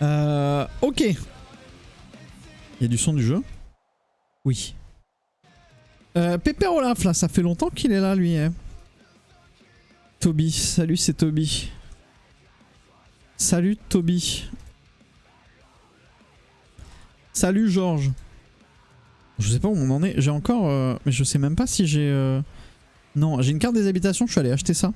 Ok. Il y a du son du jeu? Oui. Pépé Olaf, là, ça fait longtemps qu'il est là, lui. Hein. Toby, salut, c'est Toby. Salut, Toby. Salut, Georges. Je sais pas où on en est. J'ai encore... mais je sais même pas si j'ai... Non, j'ai une carte des habitations, je suis allé acheter ça.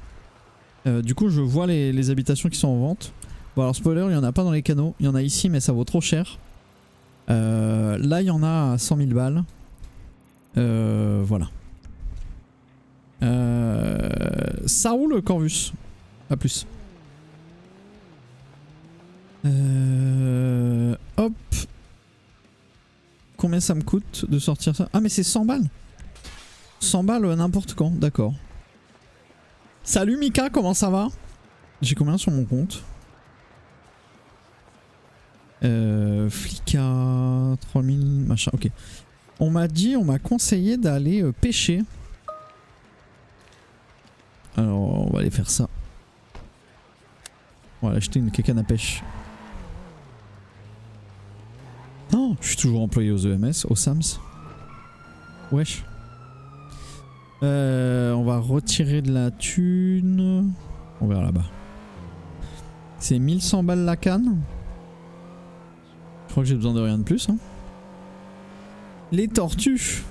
Du coup, je vois les habitations qui sont en vente. Bon, alors, spoiler, il y en a pas dans les canaux. Il y en a ici, mais ça vaut trop cher. Là, il y en a à 100 000 balles. Voilà. Ça roule, Corvus. A plus. Hop. Combien ça me coûte de sortir ça? Ah, mais c'est 100 balles. 100 balles n'importe quand, d'accord. Salut Mika, comment ça va? J'ai combien sur mon compte? Flicka 3000 machin, ok. On m'a conseillé d'aller pêcher. Alors on va aller faire ça. On va acheter une canne à pêche. Non, je suis toujours employé aux EMS, aux SAMS. Wesh. On va retirer de la thune. On verra là-bas. C'est 1100 balles la canne. Je crois que j'ai besoin de rien de plus. Hein. Les tortues.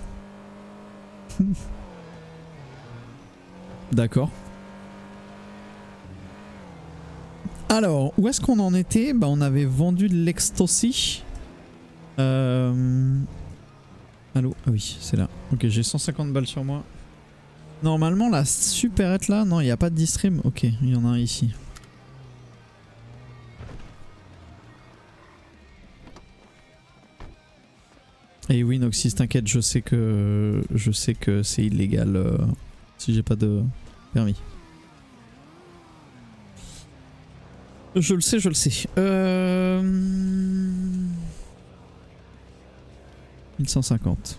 D'accord. Alors, où est-ce qu'on en était? Bah, on avait vendu de l'ecstasy. Allô? Ah oui, c'est là. Ok, j'ai 150 balles sur moi. Normalement, la supérette là, non, il n'y a pas de distream. Ok, il y en a un ici. Et oui, Noxys, t'inquiète, je sais que c'est illégal si j'ai pas de permis. Je le sais, je le sais. 1150.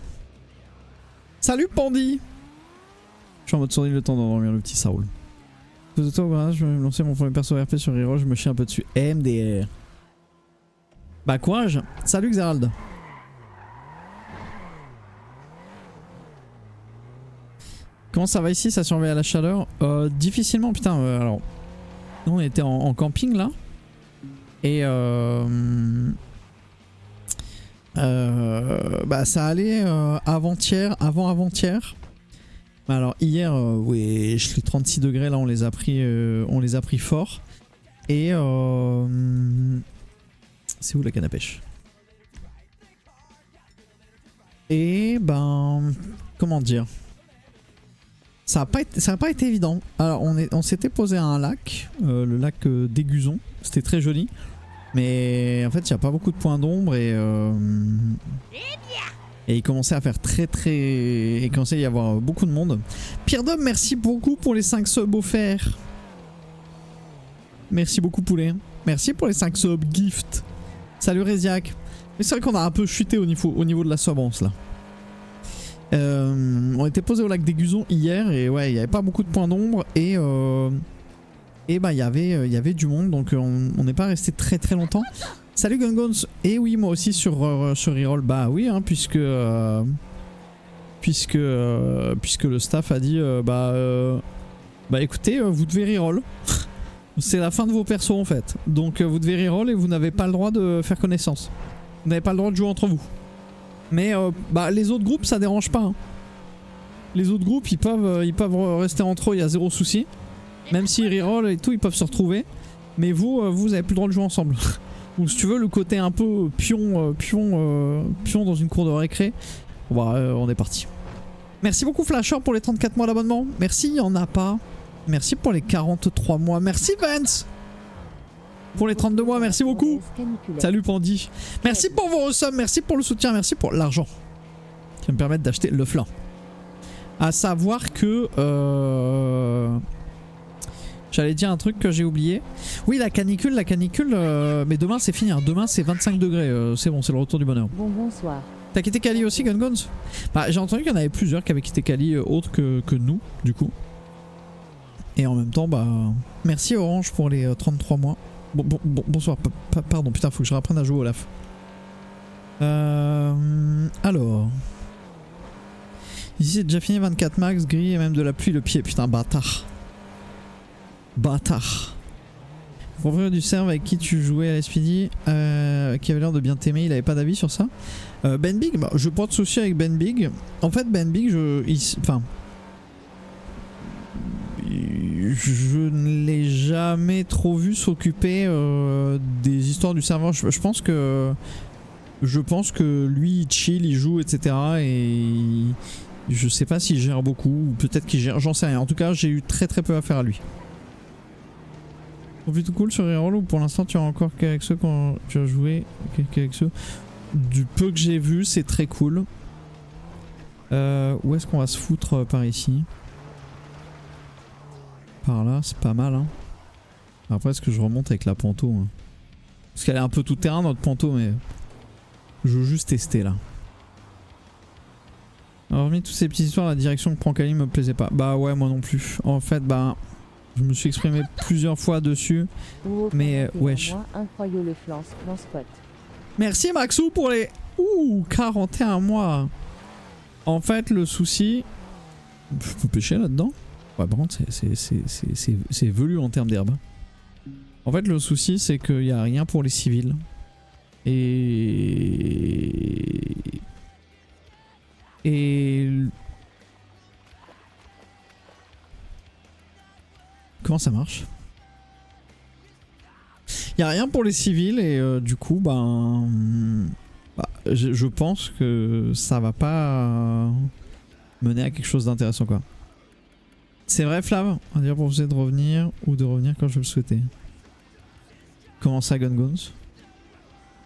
Salut Pandy! Je suis en mode sourire le temps d'endormir le petit Saoul. Je vais me lancer mon premier perso RP sur Hero, je me chie un peu dessus. MDR. Bah courage. Salut Xerald. Comment ça va ici? Ça surveille à la chaleur? Difficilement, putain. Alors, nous on était en camping là. Et bah ça allait avant-hier. Alors hier, oui, les 36 degrés là on les a pris fort. Et c'est où la canne à pêche? Et ben, comment dire? Ça a pas été évident. Alors on s'était posé à un lac, le lac d'Aiguzon. C'était très joli. Mais en fait il n'y a pas beaucoup de points d'ombre et il commençait à faire il commençait à y avoir beaucoup de monde. Pierre Dom, merci beaucoup pour les 5 subs offerts. Merci beaucoup poulet. Merci pour les 5 subs gift. Salut Reziac. Mais c'est vrai qu'on a un peu chuté au niveau de la subbance là. On était posé au lac d'Aiguzon hier et ouais, il n'y avait pas beaucoup de points d'ombre et bah il y avait du monde, donc on n'est pas resté très très longtemps. Salut Gungons. Et oui, moi aussi sur Reroll, bah oui, hein, puisque le staff a dit bah écoutez, vous devez reroll. C'est la fin de vos persos en fait, donc vous devez reroll et vous n'avez pas le droit de faire connaissance. Vous n'avez pas le droit de jouer entre vous. Mais bah les autres groupes ça dérange pas. Hein. Les autres groupes ils peuvent rester entre eux, il y a zéro souci. Même s'ils reroll et tout, ils peuvent se retrouver. Mais vous avez plus le droit de jouer ensemble. Ou si tu veux le côté un peu pion dans une cour de récré. Bon, bah, on est parti. Merci beaucoup Flasher pour les 34 mois d'abonnement. Merci, il n'y en a pas. Merci pour les 43 mois. Merci Vance pour les 32 mois, merci beaucoup. Salut Pandy. Merci pour vos resubs, merci pour le soutien, merci pour l'argent qui va me permettre d'acheter le flan. À savoir que j'allais dire un truc que j'ai oublié. Oui, la canicule, mais demain c'est fini, hein. Demain c'est 25 degrés, c'est bon, c'est le retour du bonheur. Bonsoir. T'as quitté Cali aussi, Gungons? Bah, j'ai entendu qu'il y en avait plusieurs qui avaient quitté Cali autres que nous, du coup. Et en même temps, bah, merci Orange pour les 33 mois. Bonsoir, pardon, putain, faut que je réapprenne à jouer au Olaf. Alors... Ici c'est déjà fini, 24 max, gris et même de la pluie le pied, putain, bâtard. Bâtard. Propriétaire du serve avec qui tu jouais à l'SPD, qui avait l'air de bien t'aimer, il avait pas d'avis sur ça. Ben Big, bah, je porte souci avec Ben Big. En fait, Ben Big, je ne l'ai jamais trop vu s'occuper des histoires du serveur. Je pense que lui il chill, il joue, etc. Et je sais pas s'il gère beaucoup ou peut-être qu'il gère, j'en sais rien. En tout cas, j'ai eu très peu à faire à lui. C'est plutôt cool sur Reroll ou pour l'instant tu as encore qu'avec ceux quand tu as joué qu'avec ceux. Du peu que j'ai vu, c'est très cool. Où est-ce qu'on va se foutre par ici? Par là, c'est pas mal hein. Après est-ce que je remonte avec la panto hein? Parce qu'elle est un peu tout terrain notre panto, mais je veux juste tester là. Alors, hormis toutes ces petites histoires, la direction que prend Kali me plaisait pas. Bah ouais, moi non plus. En fait, bah je me suis exprimé plusieurs fois dessus. Mais wesh. Merci Maxou pour les 41 mois. En fait, le souci... Je peux pêcher là-dedans? Ouais, par contre, c'est velu en termes d'herbe. En fait, le souci, c'est qu'il n'y a rien pour les civils. Et... Comment ça marche? Il n'y a rien pour les civils et du coup, je pense que ça va pas mener à quelque chose d'intéressant quoi. C'est vrai Flav, on va dire pour vous de revenir ou de revenir quand je le souhaitais. Comment ça Gun Guns?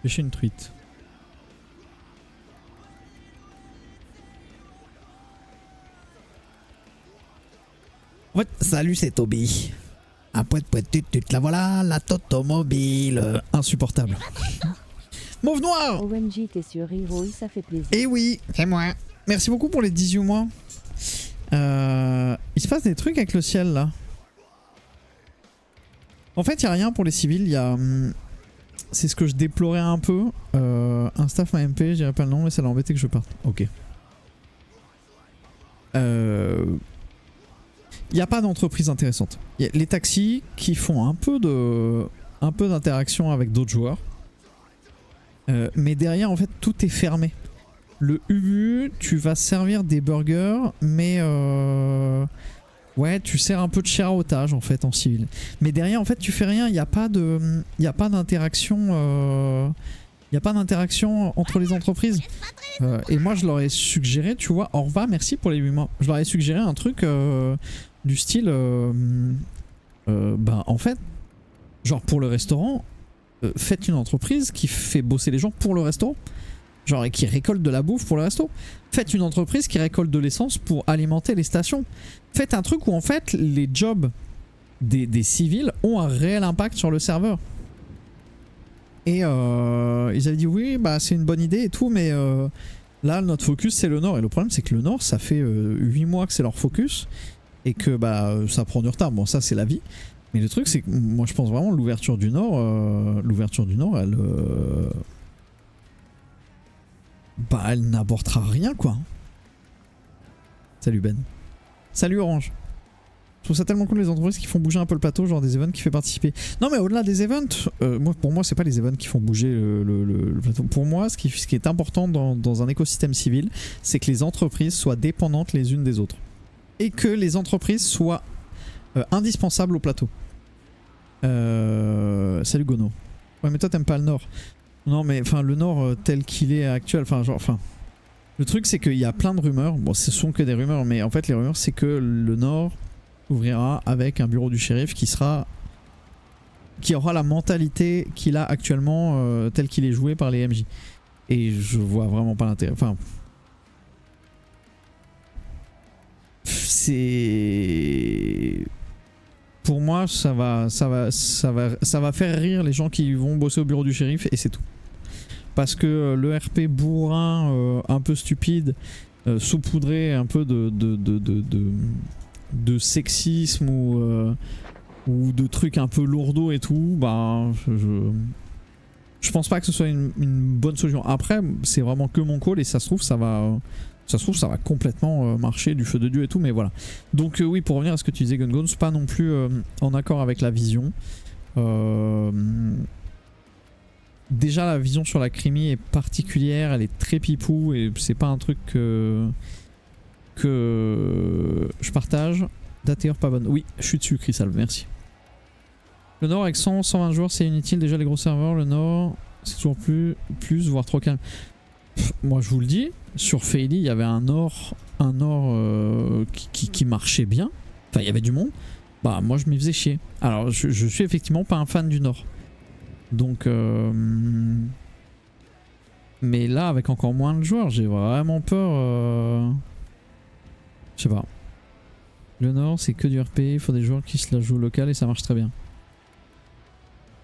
Pêcher une truite. Ouais, salut c'est Toby. Un poète la voilà, la Totomobile. Insupportable. Mauve noir. OMG, t'es sur Hero, ça fait plaisir. Eh oui, c'est moi. Merci beaucoup pour les 18 mois. Il se passe des trucs avec le ciel là. En fait, il n'y a rien pour les civils. Il y a... c'est ce que je déplorais un peu. Un staff m'a MP, je dirais pas le nom, mais ça l'a embêté que je parte. Ok. Il n'y a pas d'entreprise intéressante. Il y a les taxis qui font un peu d'interaction avec d'autres joueurs. Mais derrière, en fait, tout est fermé. Le Ubu, tu vas servir des burgers, mais ouais, tu sers un peu de chair à otage en fait en civil. Mais derrière, en fait, tu fais rien. Il n'y a pas d'interaction. Il n'y a pas d'interaction entre les entreprises. Et moi, je leur ai suggéré, tu vois, au revoir, merci pour les 8 mois. Je leur ai suggéré un truc du style, bah en fait, genre pour le restaurant, faites une entreprise qui fait bosser les gens pour le restaurant. Genre et qui récolte de la bouffe pour le resto. Faites une entreprise qui récolte de l'essence pour alimenter les stations. Faites un truc où en fait les jobs des civils ont un réel impact sur le serveur. Et ils avaient dit oui, bah c'est une bonne idée et tout, mais là notre focus c'est le Nord. Et le problème c'est que le Nord ça fait 8 mois que c'est leur focus et que bah ça prend du retard. Bon ça c'est la vie. Mais le truc c'est que moi je pense vraiment l'ouverture du Nord elle... bah elle n'apportera rien quoi. Salut Ben. Salut Orange. Je trouve ça tellement cool les entreprises qui font bouger un peu le plateau, genre des events qui fait participer. Non mais au-delà des events, pour moi c'est pas les events qui font bouger le plateau. Pour moi ce qui est important dans un écosystème civil, c'est que les entreprises soient dépendantes les unes des autres. Et que les entreprises soient indispensables au plateau. Salut Gono. Ouais mais toi t'aimes pas le Nord. Non mais enfin le Nord tel qu'il est actuel, le truc c'est qu'il y a plein de rumeurs, bon ce sont que des rumeurs mais en fait les rumeurs c'est que le Nord ouvrira avec un bureau du shérif qui aura la mentalité qu'il a actuellement tel qu'il est joué par les MJ. Et je vois vraiment pas l'intérêt, enfin c'est... Pour moi ça va faire rire les gens qui vont bosser au bureau du shérif et c'est tout. Parce que le RP bourrin un peu stupide, saupoudré un peu de sexisme ou ou de trucs un peu lourdeaux et tout, bah je pense pas que ce soit une bonne solution. Après, c'est vraiment que mon call et ça se trouve ça va complètement marcher du feu de Dieu et tout, mais voilà. Donc oui, pour revenir à ce que tu disais, Gun c'est pas non plus en accord avec la vision. Déjà la vision sur la Crimi est particulière, elle est très pipou et c'est pas un truc que je partage. Dateur pas bonne. Oui, je suis dessus, Chrysal, merci. Le Nord avec 100-120 joueurs c'est inutile, déjà les gros serveurs, le Nord c'est toujours plus voire trop calme. Moi je vous le dis, sur Faily il y avait un Nord qui marchait bien, enfin il y avait du monde, bah moi je m'y faisais chier. Alors je suis effectivement pas un fan du Nord. Donc mais là avec encore moins de joueurs j'ai vraiment peur. Je sais pas. Le Nord c'est que du RP, il faut des joueurs qui se la jouent local et ça marche très bien.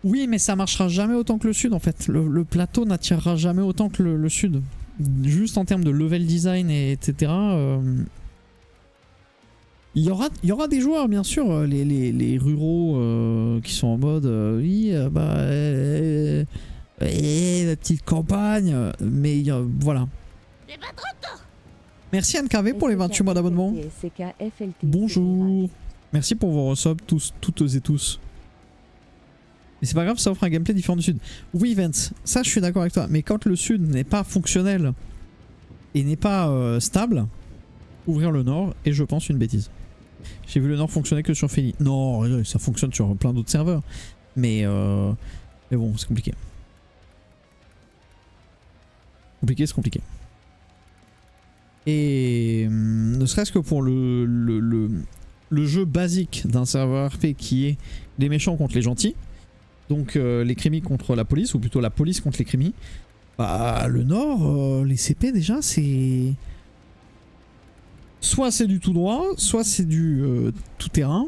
Oui, mais ça marchera jamais autant que le Sud en fait. Le plateau n'attirera jamais autant que le Sud. Juste en termes de level design et etc. Il y aura des joueurs bien sûr, les ruraux qui sont en mode oui la petite campagne, mais voilà. Merci NKV pour les 28 mois d'abonnement. Bonjour. Merci pour vos resubs toutes et tous. Mais c'est pas grave, ça offre un gameplay différent du Sud. Oui Vance, ça je suis d'accord avec toi, mais quand le Sud n'est pas fonctionnel et n'est pas stable, ouvrir le Nord est je pense une bêtise. J'ai vu le Nord fonctionner que sur Faily. Non, ça fonctionne sur plein d'autres serveurs. Mais bon, c'est compliqué. C'est compliqué. Et ne serait-ce que pour le jeu basique d'un serveur RP qui est les méchants contre les gentils. Donc les crimis contre la police, ou plutôt la police contre les crimis. Bah le Nord, les CP déjà c'est... Soit c'est du tout droit, soit c'est du tout terrain.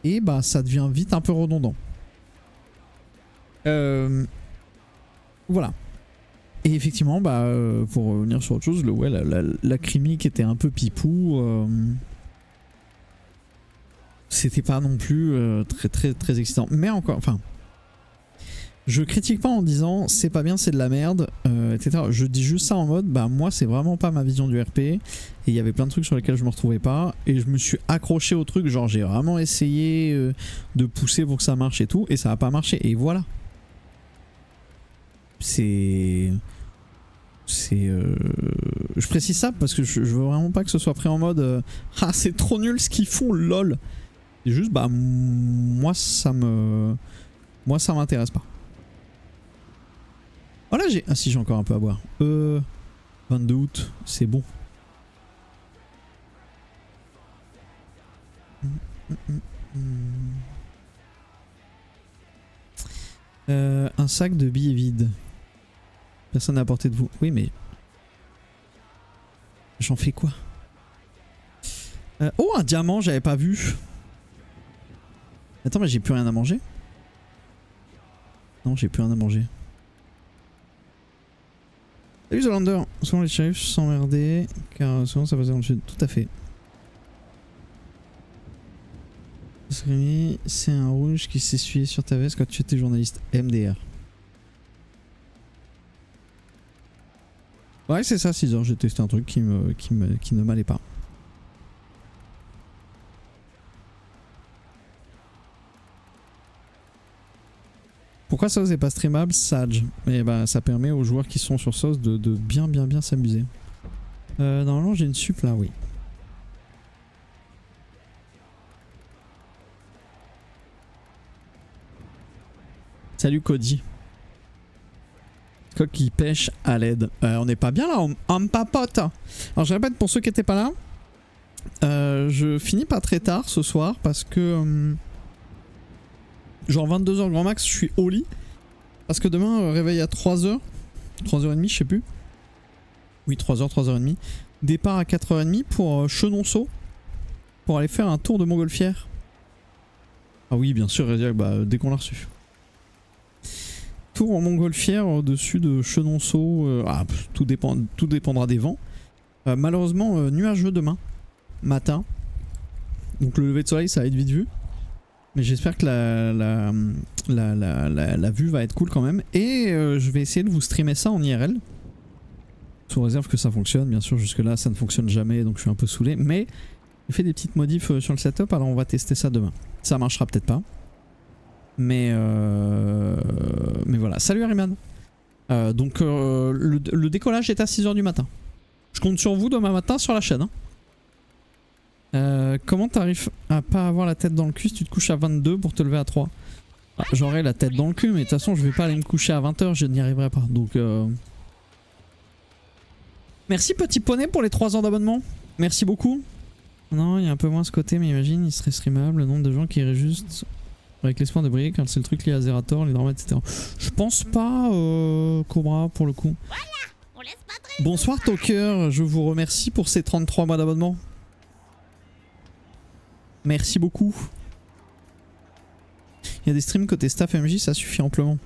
Et bah ça devient vite un peu redondant. Voilà. Et effectivement, bah pour revenir sur autre chose, la crimi qui était un peu pipou... c'était pas non plus très excitant. Mais encore, enfin... Je critique pas en disant c'est pas bien, c'est de la merde, etc. Je dis juste ça en mode bah moi c'est vraiment pas ma vision du RP et il y avait plein de trucs sur lesquels je me retrouvais pas et je me suis accroché au truc, genre j'ai vraiment essayé de pousser pour que ça marche et tout et ça a pas marché et voilà. Je précise ça parce que je veux vraiment pas que ce soit pris en mode ah c'est trop nul ce qu'ils font lol. C'est juste bah moi ça m'intéresse pas. Voilà, ah si, j'ai encore un peu à boire. 22 août, c'est bon. Un sac de billets vides. Personne n'a apporté de vous. Oui, mais... J'en fais quoi? Oh, un diamant, j'avais pas vu. Attends, mais j'ai plus rien à manger. Non, j'ai plus rien à manger. Salut Zolander, souvent les shérifs s'emmerdaient car souvent ça passait dans le sud. Tout à fait. C'est un rouge qui s'essuyait sur ta veste quand tu étais journaliste. MDR. Ouais, c'est ça, 6 heures. J'ai testé un truc qui ne m'allait pas. Pourquoi Sauce n'est pas streamable? Sage. Et bah ça permet aux joueurs qui sont sur Sauce de bien s'amuser. Normalement j'ai une sup là, oui. Salut Cody. Coq qui pêche à l'aide. On n'est pas bien là, on papote. Alors je répète pour ceux qui n'étaient pas là. Je finis pas très tard ce soir parce que... genre 22h grand max, je suis au lit. Parce que demain, réveil à 3h. 3h30, je sais plus. Oui, 3h, 3h30. Départ à 4h30 pour Chenonceau. Pour aller faire un tour de Montgolfière. Ah oui, bien sûr, bah, dès qu'on l'a reçu. Tour en Montgolfière au-dessus de Chenonceau. Tout dépendra des vents. Malheureusement, nuageux demain matin. Donc le lever de soleil, ça va être vite vu. Mais j'espère que la vue va être cool quand même. Et je vais essayer de vous streamer ça en IRL. Sous réserve que ça fonctionne. Bien sûr, jusque là, ça ne fonctionne jamais. Donc je suis un peu saoulé. Mais j'ai fait des petites modifs sur le setup. Alors on va tester ça demain. Ça marchera peut-être pas. Mais voilà. Salut Ariman. Donc le décollage est à 6 h du matin. Je compte sur vous demain matin sur la chaîne. Hein. Comment t'arrives à pas avoir la tête dans le cul si tu te couches à 22 pour te lever à 3? Ah, j'aurais la tête dans le cul mais de toute façon je vais pas aller me coucher à 20 h, je n'y arriverai pas. Donc merci petit poney pour les 3 ans d'abonnement. Merci beaucoup. Non, il y a un peu moins ce côté mais imagine il serait streamable le nombre de gens qui iraient juste avec l'espoir de briller car c'est le truc lié à Zerator, les dramas etc. Je pense pas Cobra pour le coup. Bonsoir Talker, je vous remercie pour ces 33 mois d'abonnement. Merci beaucoup. Il y a des streams côté staff MJ, ça suffit amplement.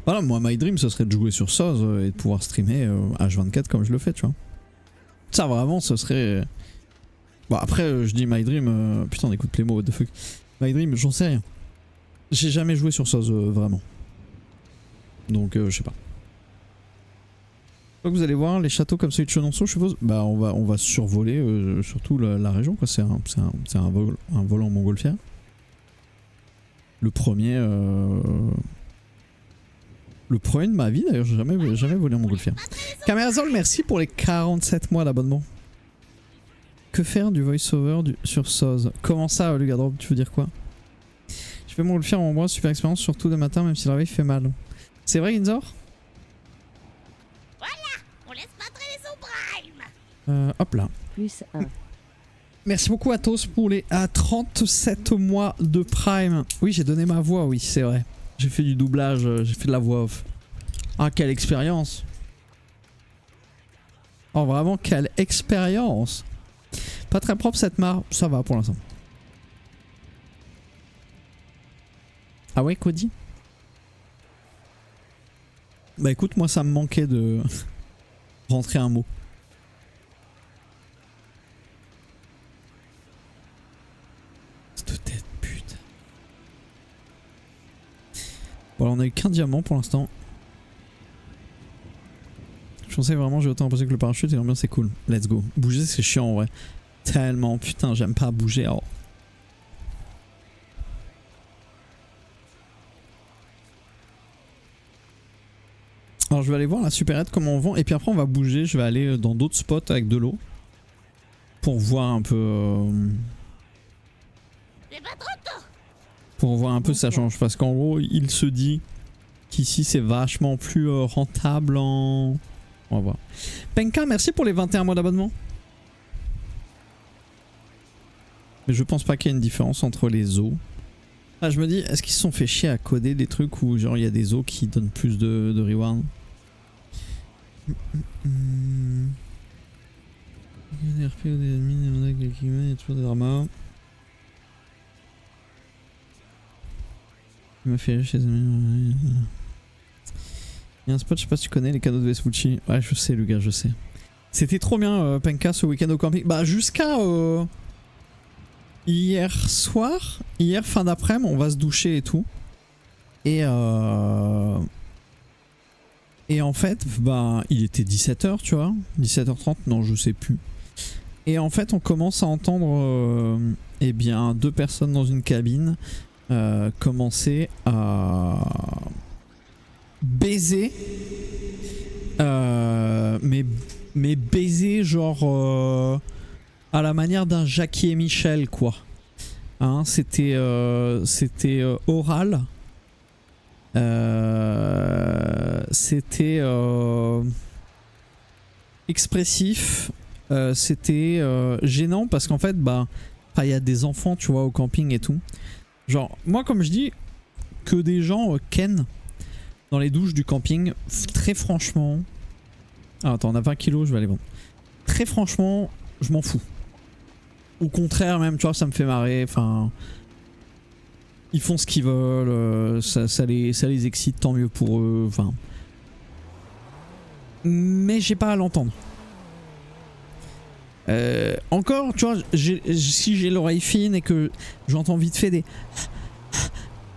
Voilà, moi, my dream, ce serait de jouer sur Soz et de pouvoir streamer H24 comme je le fais, tu vois. Ça, vraiment, ce serait... Bon, après, je dis my dream... Putain, on écoute les mots, what the fuck. My dream, j'en sais rien. J'ai jamais joué sur Soz, vraiment. Donc, je sais pas. Donc vous allez voir les châteaux comme celui de Chenonceau, je suppose. Bah on va survoler surtout la région quoi. C'est un vol en montgolfière. Le premier de ma vie d'ailleurs. J'ai jamais volé en montgolfière. Camerazol, merci pour les 47 mois d'abonnement. Que faire du voice-over sur Soz? Comment ça, Lugadrop, tu veux dire quoi? Je fais montgolfière en bois, super expérience, surtout de matin, même si le réveil fait mal. C'est vrai, Ginzor? Hop là. Plus 1. Merci beaucoup Athos pour les 37 mois de Prime. Oui, j'ai donné ma voix, oui, c'est vrai. J'ai fait du doublage, j'ai fait de la voix off. Ah, quelle expérience. Oh, vraiment, quelle expérience. Pas très propre cette mare, ça va pour l'instant. Ah ouais, Cody? Bah écoute, moi ça me manquait de rentrer un mot. Tête, putain. Bon, alors on a eu qu'un diamant pour l'instant. Je pensais vraiment j'ai autant imposé que le parachute et l'ambiance c'est cool. Let's go. Bouger c'est chiant en vrai. Tellement, putain, j'aime pas bouger. Oh. Alors je vais aller voir la supérette comment on vend et puis après on va bouger. Je vais aller dans d'autres spots avec de l'eau pour voir un peu. Pour voir un peu si ça change parce qu'en gros il se dit qu'ici c'est vachement plus rentable en... On va voir. Penka, merci pour les 21 mois d'abonnement. Mais je pense pas qu'il y ait une différence entre les eaux. Ah, je me dis, est-ce qu'ils se sont fait chier à coder des trucs où genre il y a des eaux qui donnent plus de reward? Il y a des RP ou des admins, des mandats avec l'équipement, il y a toujours des dramas. Il m'a fait rire chez les amis. Il y a un spot, je sais pas si tu connais, les cadeaux de Vespucci. Ouais, je sais, le gars, je sais. C'était trop bien, Penka, ce week-end au camping. Bah, jusqu'à hier soir, hier fin d'après-midi, on va se doucher et tout. Et en fait, bah, il était 17 h, tu vois. 17 h 30, non, je sais plus. Et en fait, on commence à entendre, eh bien, 2 personnes dans une cabine. Commencer à baiser mais baiser genre à la manière d'un Jackie et Michel quoi hein, c'était oral c'était expressif c'était gênant parce qu'en fait bah il y a des enfants tu vois au camping et tout. Genre, moi comme je dis, que des gens ken dans les douches du camping, très franchement... Ah attends, on a 20 kilos, je vais aller vendre. Très franchement, je m'en fous. Au contraire même, tu vois, ça me fait marrer, enfin... Ils font ce qu'ils veulent, ça les excite, tant mieux pour eux, enfin... Mais j'ai pas à l'entendre. Encore, tu vois, si j'ai l'oreille fine et que j'entends vite fait des...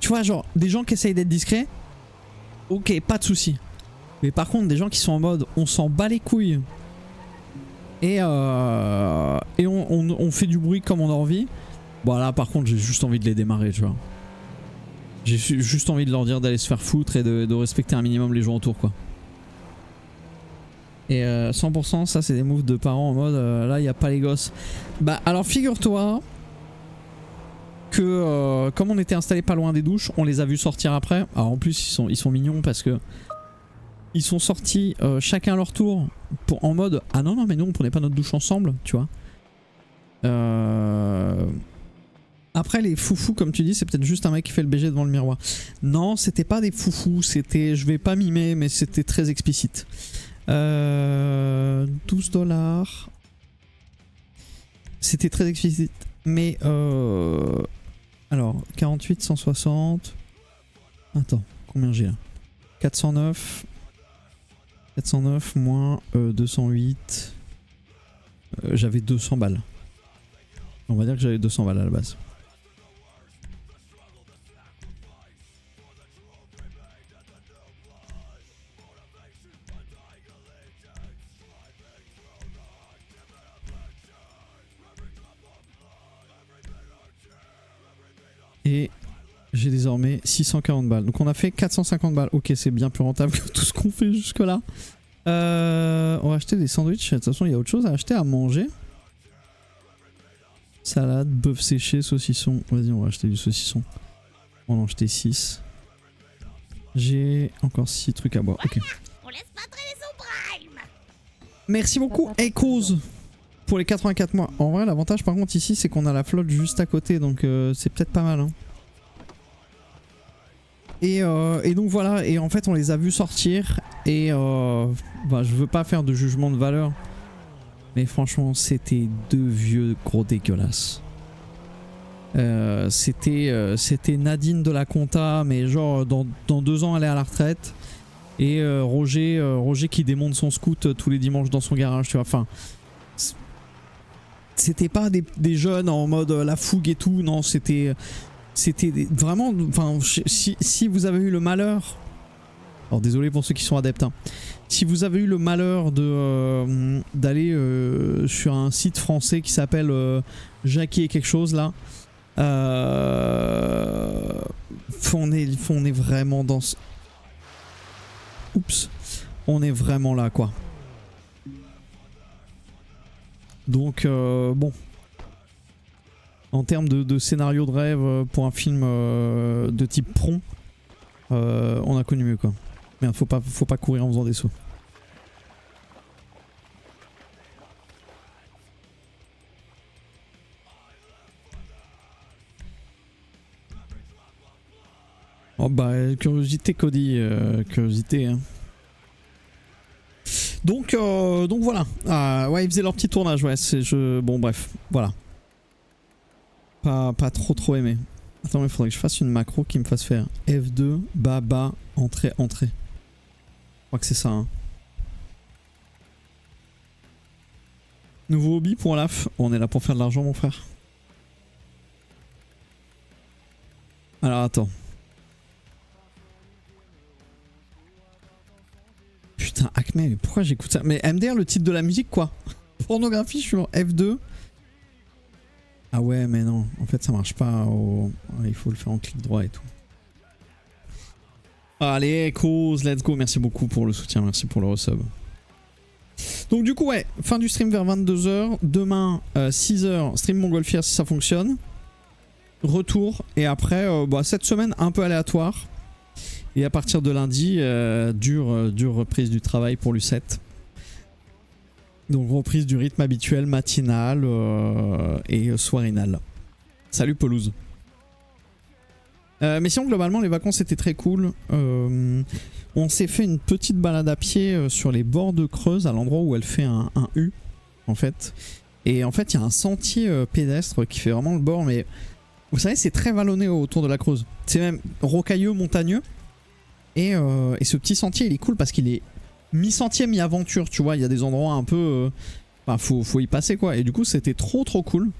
Tu vois, genre, des gens qui essayent d'être discrets, ok, pas de souci. Mais par contre, des gens qui sont en mode on s'en bat les couilles et on fait du bruit comme on a envie. Bon, là, par contre, j'ai juste envie de les démarrer, tu vois. J'ai juste envie de leur dire d'aller se faire foutre et de respecter un minimum les gens autour, quoi. Et 100%, ça, c'est des moves de parents en mode là, il n'y a pas les gosses. Bah, alors, figure-toi que comme on était installé pas loin des douches, on les a vus sortir après. Alors en plus ils sont mignons parce que ils sont sortis chacun à leur tour en mode ah non mais nous on prenait pas notre douche ensemble, tu vois. Après les foufous comme tu dis, c'est peut-être juste un mec qui fait le BG devant le miroir. Non, c'était pas des foufous, c'était, je vais pas mimer, mais c'était très explicite. $12. C'était très explicite, mais alors, 48, 160. Attends, combien j'ai là? 409. 409 moins 208. J'avais 200 balles. On va dire que j'avais 200 balles à la base. Et j'ai désormais 640 balles. Donc on a fait 450 balles. Ok, c'est bien plus rentable que tout ce qu'on fait jusque là. On va acheter des sandwichs. De toute façon, il y a autre chose à acheter, à manger. Salade, bœuf séché, saucisson. Vas-y, on va acheter du saucisson. On va en acheter 6. J'ai encore 6 trucs à boire. Ok. On laisse pas traîner son prime. Merci beaucoup, Echoes, pour les 84 mois. En vrai, l'avantage par contre ici, c'est qu'on a la flotte juste à côté. Donc c'est peut-être pas mal. Hein. Et donc voilà. Et en fait, on les a vus sortir. Et bah, je veux pas faire de jugement de valeur. Mais franchement, c'était deux vieux gros dégueulasses. C'était Nadine de la compta, mais genre dans 2 ans elle est à la retraite. Et Roger qui démonte son scoot tous les dimanches dans son garage, tu vois. Enfin, c'était pas des jeunes en mode la fougue et tout, non, c'était vraiment. Enfin, si vous avez eu le malheur. Alors désolé pour ceux qui sont adeptes. Hein. Si vous avez eu le malheur d'aller sur un site français qui s'appelle Jackie et quelque chose là, on est vraiment dans ce... Oups, on est vraiment là quoi. Donc bon, en termes de scénario de rêve pour un film de type Prom, on a connu mieux quoi. Merde, faut pas courir en faisant des sauts. Oh bah curiosité Cody, curiosité hein. Donc voilà. Ouais, ils faisaient leur petit tournage, ouais, bon bref, voilà. Pas trop aimé. Attends, mais faudrait que je fasse une macro qui me fasse faire F2, bas, entrée. Je crois que c'est ça. Hein. Nouveau hobby pour Olaf. On est là pour faire de l'argent, mon frère. Alors attends. Putain, Acme, mais pourquoi j'écoute ça? Mais MDR, le titre de la musique, quoi? Pornographie, je suis en F2. Ah ouais, mais non. En fait, ça marche pas. Il faut le faire en clic droit et tout. Allez, cause, let's go. Merci beaucoup pour le soutien. Merci pour le resub. Donc du coup, ouais, fin du stream vers 22 h. Demain, 6 h, stream Montgolfière si ça fonctionne. Retour. Et après, cette semaine un peu aléatoire. Et à partir de lundi, dure reprise du travail pour Lucette. Donc reprise du rythme habituel, matinal et soirinal. Salut Pelouse. Mais sinon globalement les vacances étaient très cool. On s'est fait une petite balade à pied sur les bords de Creuse, à l'endroit où elle fait un U en fait. Et en fait il y a un sentier pédestre qui fait vraiment le bord, mais vous savez c'est très vallonné autour de la Creuse. C'est même rocailleux, montagneux. Et ce petit sentier il est cool parce qu'il est mi-sentier, mi-aventure, tu vois. Il y a des endroits un peu... faut y passer quoi. Et du coup c'était trop cool.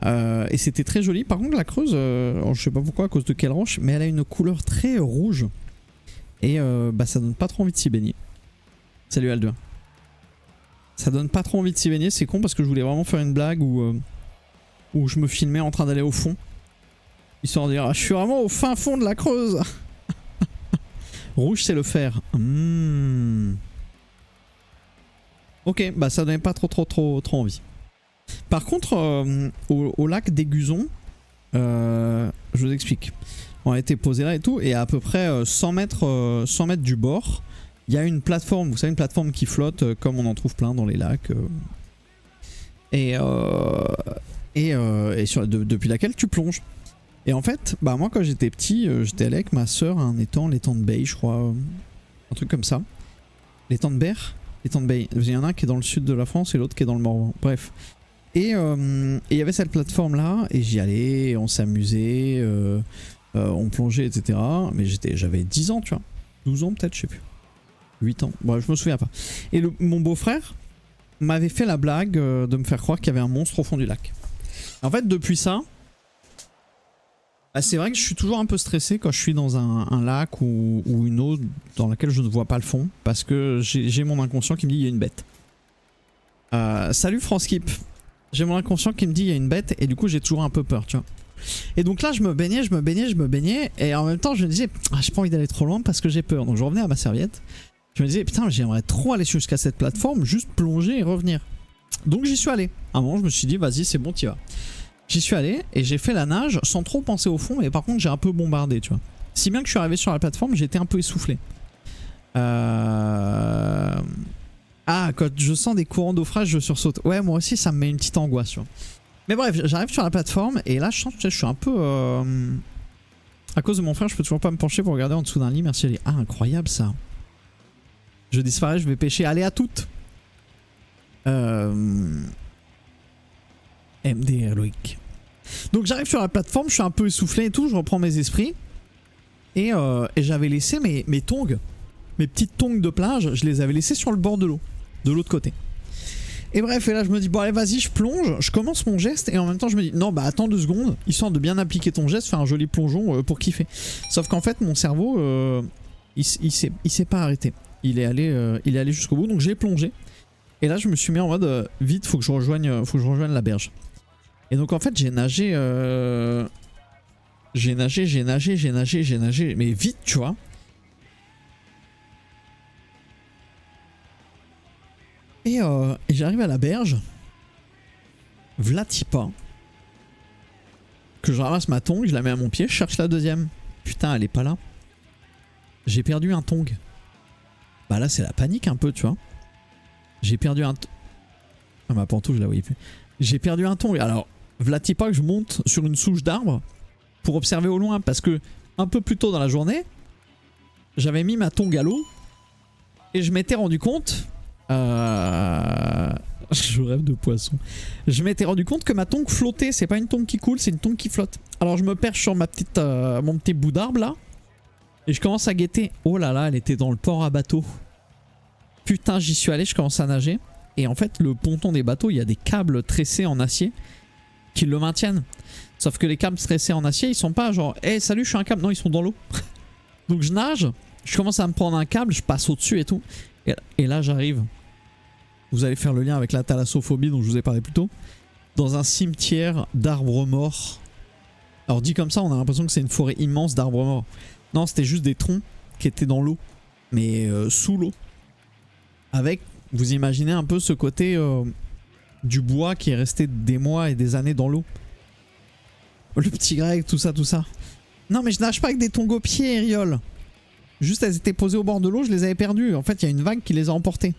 Et c'était très joli. Par contre la Creuse, alors, je sais pas pourquoi, à cause de quelle roche, mais elle a une couleur très rouge. Et bah ça donne pas trop envie de s'y baigner. Salut Aldo. Ça donne pas trop envie de s'y baigner, c'est con parce que je voulais vraiment faire une blague où je me filmais en train d'aller au fond. Histoire de dire, ah, je suis vraiment au fin fond de la Creuse. Rouge c'est le fer. Ok, bah ça donnait pas trop envie. Par contre, au lac d'Aiguzon, je vous explique. On a été posé là et tout, et à peu près 100 mètres du bord, il y a une plateforme, vous savez, une plateforme qui flotte, comme on en trouve plein dans les lacs. Depuis laquelle tu plonges. Et en fait, bah moi quand j'étais petit, j'étais allé avec ma soeur à un étang, l'étang de Beille, je crois. Un truc comme ça. L'étang de Berre, l'étang de Beille. Il y en a un qui est dans le sud de la France et l'autre qui est dans le Morvan. Bref. Et il y avait cette plateforme là, et j'y allais, on s'amusait, on plongeait, etc. Mais j'avais 10 ans, tu vois. 12 ans peut-être, je sais plus. 8 ans. Bon, je me souviens pas. Et mon beau-frère m'avait fait la blague de me faire croire qu'il y avait un monstre au fond du lac. En fait, depuis ça, bah, c'est vrai que je suis toujours un peu stressé quand je suis dans un lac ou une eau dans laquelle je ne vois pas le fond, parce que j'ai mon inconscient qui me dit il y a une bête. Salut Franskip. J'ai mon inconscient qui me dit il y a une bête, et du coup j'ai toujours un peu peur, tu vois. Et donc là je me baignais, et en même temps je me disais ah, j'ai pas envie d'aller trop loin parce que j'ai peur. Donc je revenais à ma serviette. Je me disais putain j'aimerais trop aller jusqu'à cette plateforme, juste plonger et revenir. Donc j'y suis allé. À un moment je me suis dit vas-y c'est bon t'y vas. J'y suis allé et j'ai fait la nage sans trop penser au fond, mais par contre j'ai un peu bombardé, tu vois. Si bien que je suis arrivé sur la plateforme, j'étais un peu essoufflé. Ah, quand je sens des courants d'eau fraîche, je sursaute. Ouais, moi aussi ça me met une petite angoisse, tu vois. Mais bref, j'arrive sur la plateforme et là je sens que je suis un peu... À cause de mon frère, je peux toujours pas me pencher pour regarder en dessous d'un lit. Merci Ali. Ah, incroyable ça. Je disparais, je vais pêcher. Allez, à toutes. MDR Loïc. Donc j'arrive sur la plateforme, je suis un peu essoufflé et tout, je reprends mes esprits. Et j'avais laissé mes tongs, mes petites tongs de plage, je les avais laissées sur le bord de l'eau, de l'autre côté. Et bref, et là je me dis bon allez vas-y je plonge, je commence mon geste et en même temps je me dis non bah attends 2 secondes, histoire de bien appliquer ton geste, faire un joli plongeon pour kiffer. Sauf qu'en fait mon cerveau il s'est pas arrêté, il est allé jusqu'au bout, donc j'ai plongé. Et là je me suis mis en mode vite faut que je rejoigne la berge. Et donc en fait j'ai nagé mais vite tu vois. Et j'arrive à la berge, Vlatipa, que je ramasse ma tongue, je la mets à mon pied, je cherche la deuxième. Putain, elle est pas là. J'ai perdu un tong. Bah là, c'est la panique un peu, tu vois. J'ai perdu un... Ah, ma pantoufle, je la voyais plus. J'ai perdu un tong. Alors, Vlatipa, que je monte sur une souche d'arbre pour observer au loin, parce que un peu plus tôt dans la journée, j'avais mis ma tongue à l'eau et je m'étais rendu compte... Je rêve de poisson. Je m'étais rendu compte que ma tongue flottait. C'est pas une tongue qui coule, c'est une tongue qui flotte. Alors je me perche sur ma petite, mon petit bout d'arbre là. Et je commence à guetter. Oh là là, elle était dans le port à bateau. Putain, j'y suis allé, je commence à nager. Et en fait, le ponton des bateaux, il y a des câbles tressés en acier qui le maintiennent. Sauf que les câbles tressés en acier, ils sont pas genre hey, salut, je suis un câble. Non, ils sont dans l'eau. Donc je nage, je commence à me prendre un câble, je passe au-dessus et tout. Et là j'arrive, vous allez faire le lien avec la thalassophobie dont je vous ai parlé plus tôt, dans un cimetière d'arbres morts. Alors dit comme ça on a l'impression que c'est une forêt immense d'arbres morts. Non, c'était juste des troncs qui étaient dans l'eau, mais sous l'eau. Avec, vous imaginez un peu ce côté du bois qui est resté des mois et des années dans l'eau. Le petit grec, tout ça. Non mais je nage pas avec des tongs aux pieds, Eriol. Juste elles étaient posées au bord de l'eau, je les avais perdues. En fait il y a une vague qui les a emportées.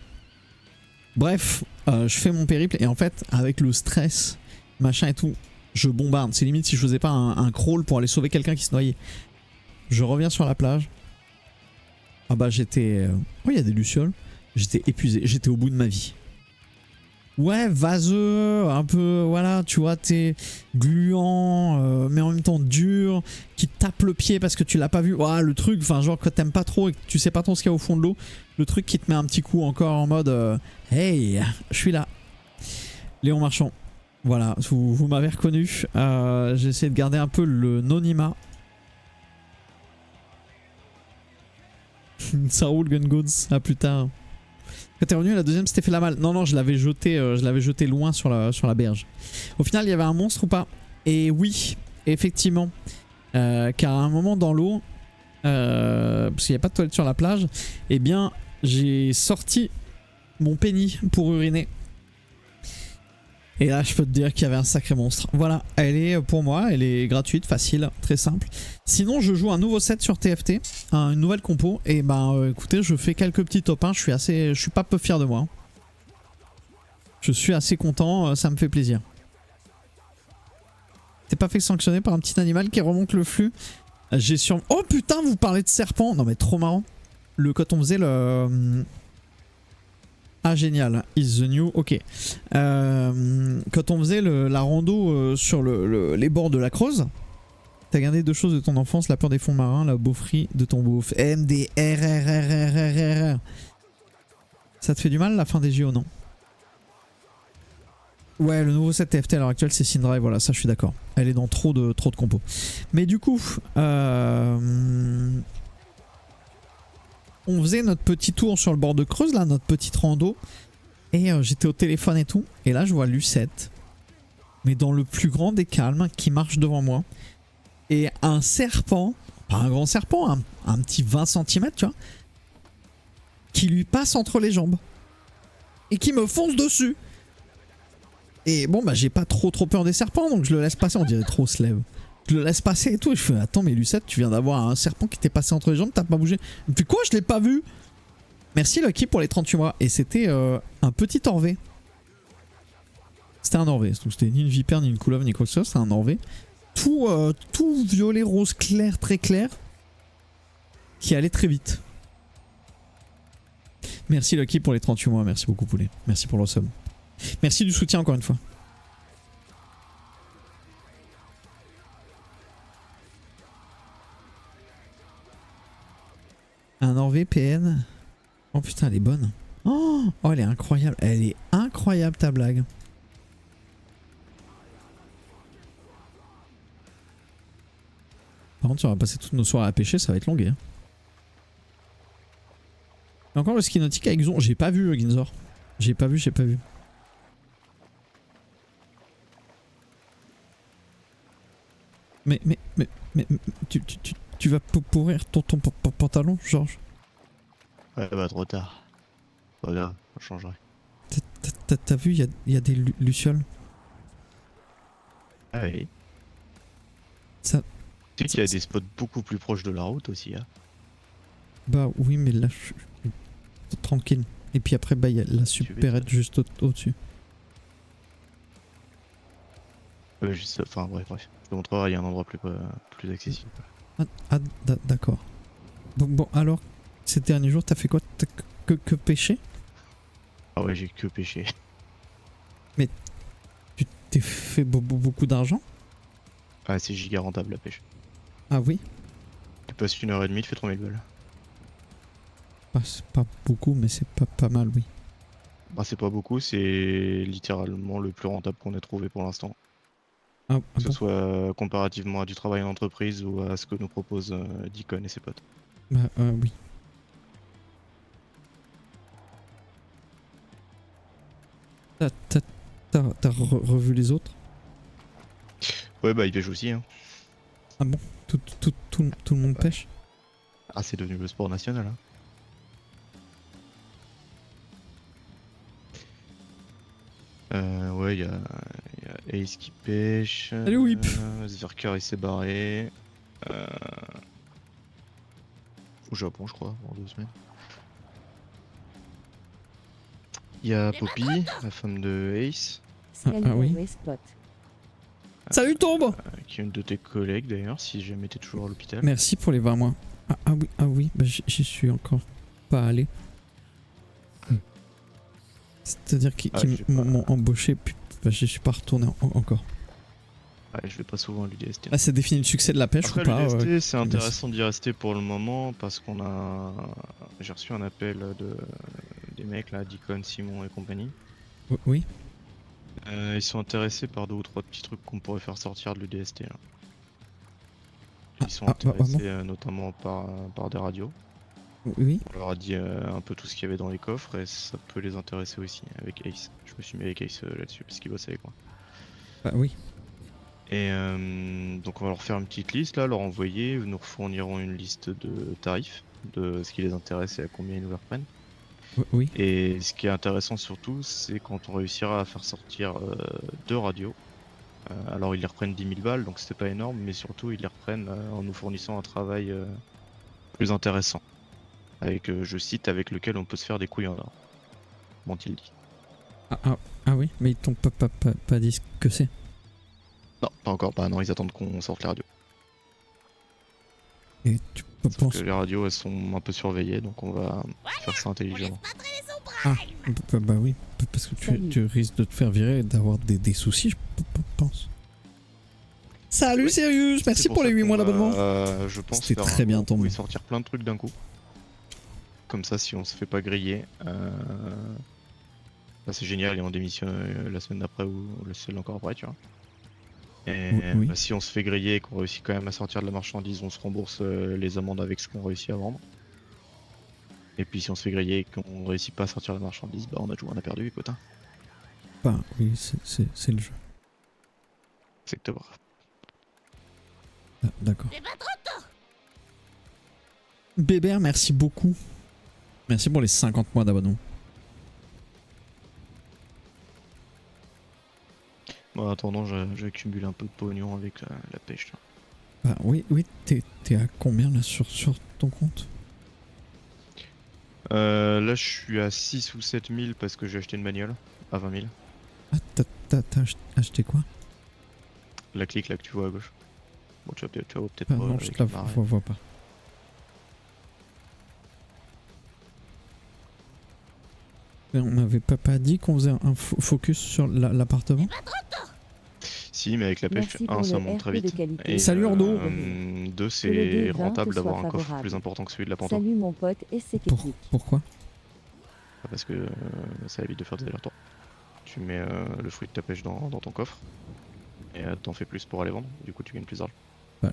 Bref, je fais mon périple et en fait avec le stress, machin et tout, je bombarde. C'est limite si je faisais pas un crawl pour aller sauver quelqu'un qui se noyait. Je reviens sur la plage. Ah bah j'étais... Oh il y a des lucioles. J'étais épuisé, j'étais au bout de ma vie. Ouais, vaseux, un peu, voilà, tu vois, t'es gluant, mais en même temps dur, qui te tape le pied parce que tu l'as pas vu. Ouah, le truc, enfin, genre, quand t'aimes pas trop et que tu sais pas trop ce qu'il y a au fond de l'eau, le truc qui te met un petit coup encore en mode hey, je suis là. Léon Marchand. Voilà, vous m'avez reconnu. J'ai essayé de garder un peu le nonima. Ça roule Gun Goats. Ah putain. Quand t'es revenu, la deuxième s'était fait la malle. Non, non, je l'avais jeté loin sur la berge. Au final, il y avait un monstre ou pas? Et oui, effectivement. Car à un moment dans l'eau, parce qu'il n'y a pas de toilette sur la plage, eh bien, j'ai sorti mon pénis pour uriner. Et là, je peux te dire qu'il y avait un sacré monstre. Voilà, elle est pour moi, elle est gratuite, facile, très simple. Sinon, je joue un nouveau set sur TFT, une nouvelle compo. Et ben, écoutez, je fais quelques petits top 1. Je suis pas peu fier de moi. Je suis assez content, ça me fait plaisir. T'es pas fait sanctionner par un petit animal qui remonte le flux. J'ai sur... Oh putain, vous parlez de serpent. Non mais trop marrant. Quand on faisait le... Ah génial, is the new, ok. Quand on faisait la rando sur les bords de la Creuse, t'as gardé deux choses de ton enfance, la peur des fonds marins, la beaufrie de ton beauf. MDRRRRRR. Ça te fait du mal la fin des JO, non? Ouais, le nouveau set TFT à l'heure actuelle c'est Syndra, voilà, ça je suis d'accord. Elle est dans trop de compos. Mais du coup, on faisait notre petit tour sur le bord de Creuse, là, notre petite rando. Et j'étais au téléphone et tout. Et là, je vois Lucette, mais dans le plus grand des calmes, qui marche devant moi. Et un serpent, pas un grand serpent, un petit 20 cm, tu vois, qui lui passe entre les jambes. Et qui me fonce dessus. Et bon, bah, j'ai pas trop peur des serpents, donc je le laisse passer. On dirait trop se lève. Je le laisse passer et tout. Et je fais, attends, mais Lucette, tu viens d'avoir un serpent qui t'est passé entre les jambes, t'as pas bougé. Et puis quoi, je l'ai pas vu. Merci Lucky pour les 38 mois. Et c'était un petit orvé. C'était un orvé. C'était ni une vipère, ni une couleuvre, ni quoi que ce soit. C'était un orvé. Tout violet, rose clair, très clair. Qui allait très vite. Merci Lucky pour les 38 mois. Merci beaucoup poulet. Merci pour le sub. Merci du soutien encore une fois. Un NordVPN. Oh putain, elle est bonne. Oh, elle est incroyable. Elle est incroyable ta blague. Par contre, si on va passer toutes nos soirées à pêcher, ça va être longué. Hein. Et encore le ski nautique avec Zon. J'ai pas vu Ginzor. J'ai pas vu. Mais tu vas pourrir ton pantalon, Georges. Ouais, bah trop tard. Pas grave, on changerait. T'as vu, il y a des lucioles. Ah oui. Ça... Tu sais qu'il y a des spots beaucoup plus proches de la route aussi. Hein. Bah oui, mais là, je suis tranquille. Et puis après, bah il y a la supérette juste au-dessus. Juste, enfin bref. Je te montrerai, il y a un endroit plus accessible. Ah d'accord. Bon, alors, ces derniers jours, t'as fait quoi? T'as que pêcher? Ah ouais, j'ai que pêché. Mais tu t'es fait beaucoup d'argent? Ah, c'est giga rentable la pêche. Ah oui? Tu passes 1h30, tu fais 3000 balles. Bah, c'est pas beaucoup, mais c'est pas mal, oui. Bah, c'est pas beaucoup, c'est littéralement le plus rentable qu'on ait trouvé pour l'instant. Que ce soit comparativement à du travail en entreprise ou à ce que nous propose Deacon et ses potes. Bah oui. T'as revu les autres? Ouais, bah ils pêchent aussi. Hein. Ah bon? Tout le monde pêche? Ah, c'est devenu le sport national. Hein. Ouais, il y a Ace qui pêche. Salut Whip. Zerker il s'est barré. Au Japon, je crois, en 2 semaines. Il y a Poppy, la femme de Ace. Oui. Salut Tombe. Qui est une de tes collègues d'ailleurs, si jamais t'es toujours à l'hôpital. Merci pour les 20 mois. Ah oui, bah, j'y suis encore pas allé. C'est-à-dire qu'ils m'ont embauché, puis bah, j'y suis pas retourné encore. Ouais, je vais pas souvent à l'UDST. Ah, c'est défini le succès de la pêche Après, ou pas? l'UDST, c'est intéressant d'y rester pour le moment parce qu'on a. J'ai reçu un appel des mecs là, Deacon, Simon et compagnie. Oui. Ils sont intéressés par 2 ou 3 petits trucs qu'on pourrait faire sortir de l'UDST là. Ils sont intéressés notamment par des radios. Oui. On leur a dit un peu tout ce qu'il y avait dans les coffres et ça peut les intéresser aussi avec Ace. Je me suis mis avec Ace là-dessus parce qu'il bosse avec moi. Bah oui. Et donc on va leur faire une petite liste là, leur envoyer, ils nous fourniront une liste de tarifs, de ce qui les intéresse et à combien ils nous les reprennent. Oui. Et ce qui est intéressant surtout, c'est quand on réussira à faire sortir 2 radios. Alors ils les reprennent 10 000 balles, donc c'était pas énorme, mais surtout ils les reprennent en nous fournissant un travail plus intéressant. Avec, je cite, avec lequel on peut se faire des couilles en or. M'ont-ils dit. Ah oui, mais ils t'ont pas dit ce que c'est. Non, pas encore, bah non, ils attendent qu'on sorte les radios. Et tu Sauf penses... que les radios elles sont un peu surveillées, donc on va faire ça On intelligemment. laisse pas traîner son prime. Bah oui, parce que tu risques de te faire virer et d'avoir des soucis, je pense. Salut Oui. Sirius, merci C'est pour les ça 8 qu'on mois va, d'abonnement. je pense C'était faire très bien un ton coup et mot. sortir plein de trucs d'un coup. Comme ça, si on se fait pas griller, bah, c'est génial et on démissionne la semaine d'après ou le seul encore après, tu vois. Et Oui. bah, si on se fait griller et qu'on réussit quand même à sortir de la marchandise, on se rembourse les amendes avec ce qu'on réussit à vendre. Et puis si on se fait griller et qu'on réussit pas à sortir la marchandise, bah on a joué, on a perdu, potin. Bah oui, c'est le jeu. Exactement. Ah, d'accord. C'est pas trop tôt. Bébert, merci beaucoup. Merci pour les 50 mois d'abonnement. Bon, en attendant, j'accumule un peu de pognon avec la pêche. Là. Bah oui, t'es à combien là sur ton compte? Là, je suis à 6 ou 7 000 parce que j'ai acheté une bagnole à 20 000. Ah, t'as acheté quoi? La clique là que tu vois à gauche. Bon, tu vas peut-être Ah, pas. non, je avec la une marée. vois pas. Mais on m'avait pas dit qu'on faisait un focus sur l'appartement? Si, mais avec la pêche, Merci pour 1 ça le monte très RP de vite. qualité. Et Salut, Ordo. 2 Que le c'est D20 rentable te d'avoir soit un coffre favorable. plus important que celui de la Panta. Salut mon pote et c'est technique. Pourquoi? Parce que ça évite de faire des allers-retours. Tu mets le fruit de ta pêche dans ton coffre et t'en fais plus pour aller vendre. Du coup, tu gagnes plus d'argent. Bah,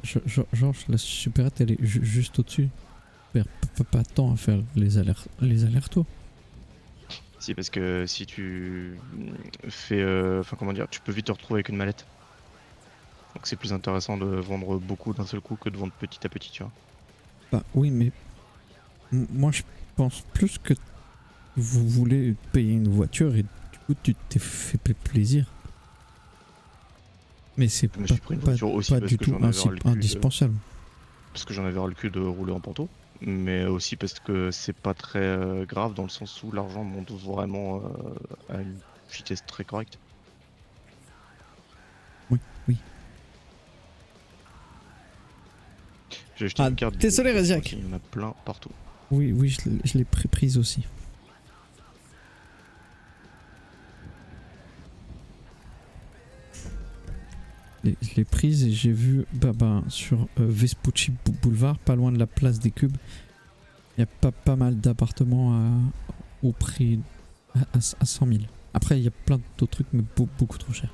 genre, la supérette elle est juste au-dessus. Pas de temps à faire les allers-retours. Si, parce que si tu fais. Enfin, comment dire, tu peux vite te retrouver avec une mallette. Donc, c'est plus intéressant de vendre beaucoup d'un seul coup que de vendre petit à petit, tu vois. Bah oui, mais moi je pense plus que vous voulez payer une voiture et du coup tu t'es fait plaisir. Mais c'est Je me suis pris une voiture aussi pas parce du que tout j'en avais ras le cul indispensable. parce que j'en avais ras le cul de rouler en panto. Mais aussi parce que c'est pas très grave dans le sens où l'argent monte vraiment à une vitesse très correcte. Oui. J'ai acheté une carte. Désolé, Reziac. Il y en a plein partout. Oui, je l'ai prise aussi. Je l'ai prise et j'ai vu sur Vespucci Boulevard, pas loin de la place des Cubes. Il y a pas mal d'appartements au prix à 100 000. Après, il y a plein d'autres trucs, mais beaucoup trop cher.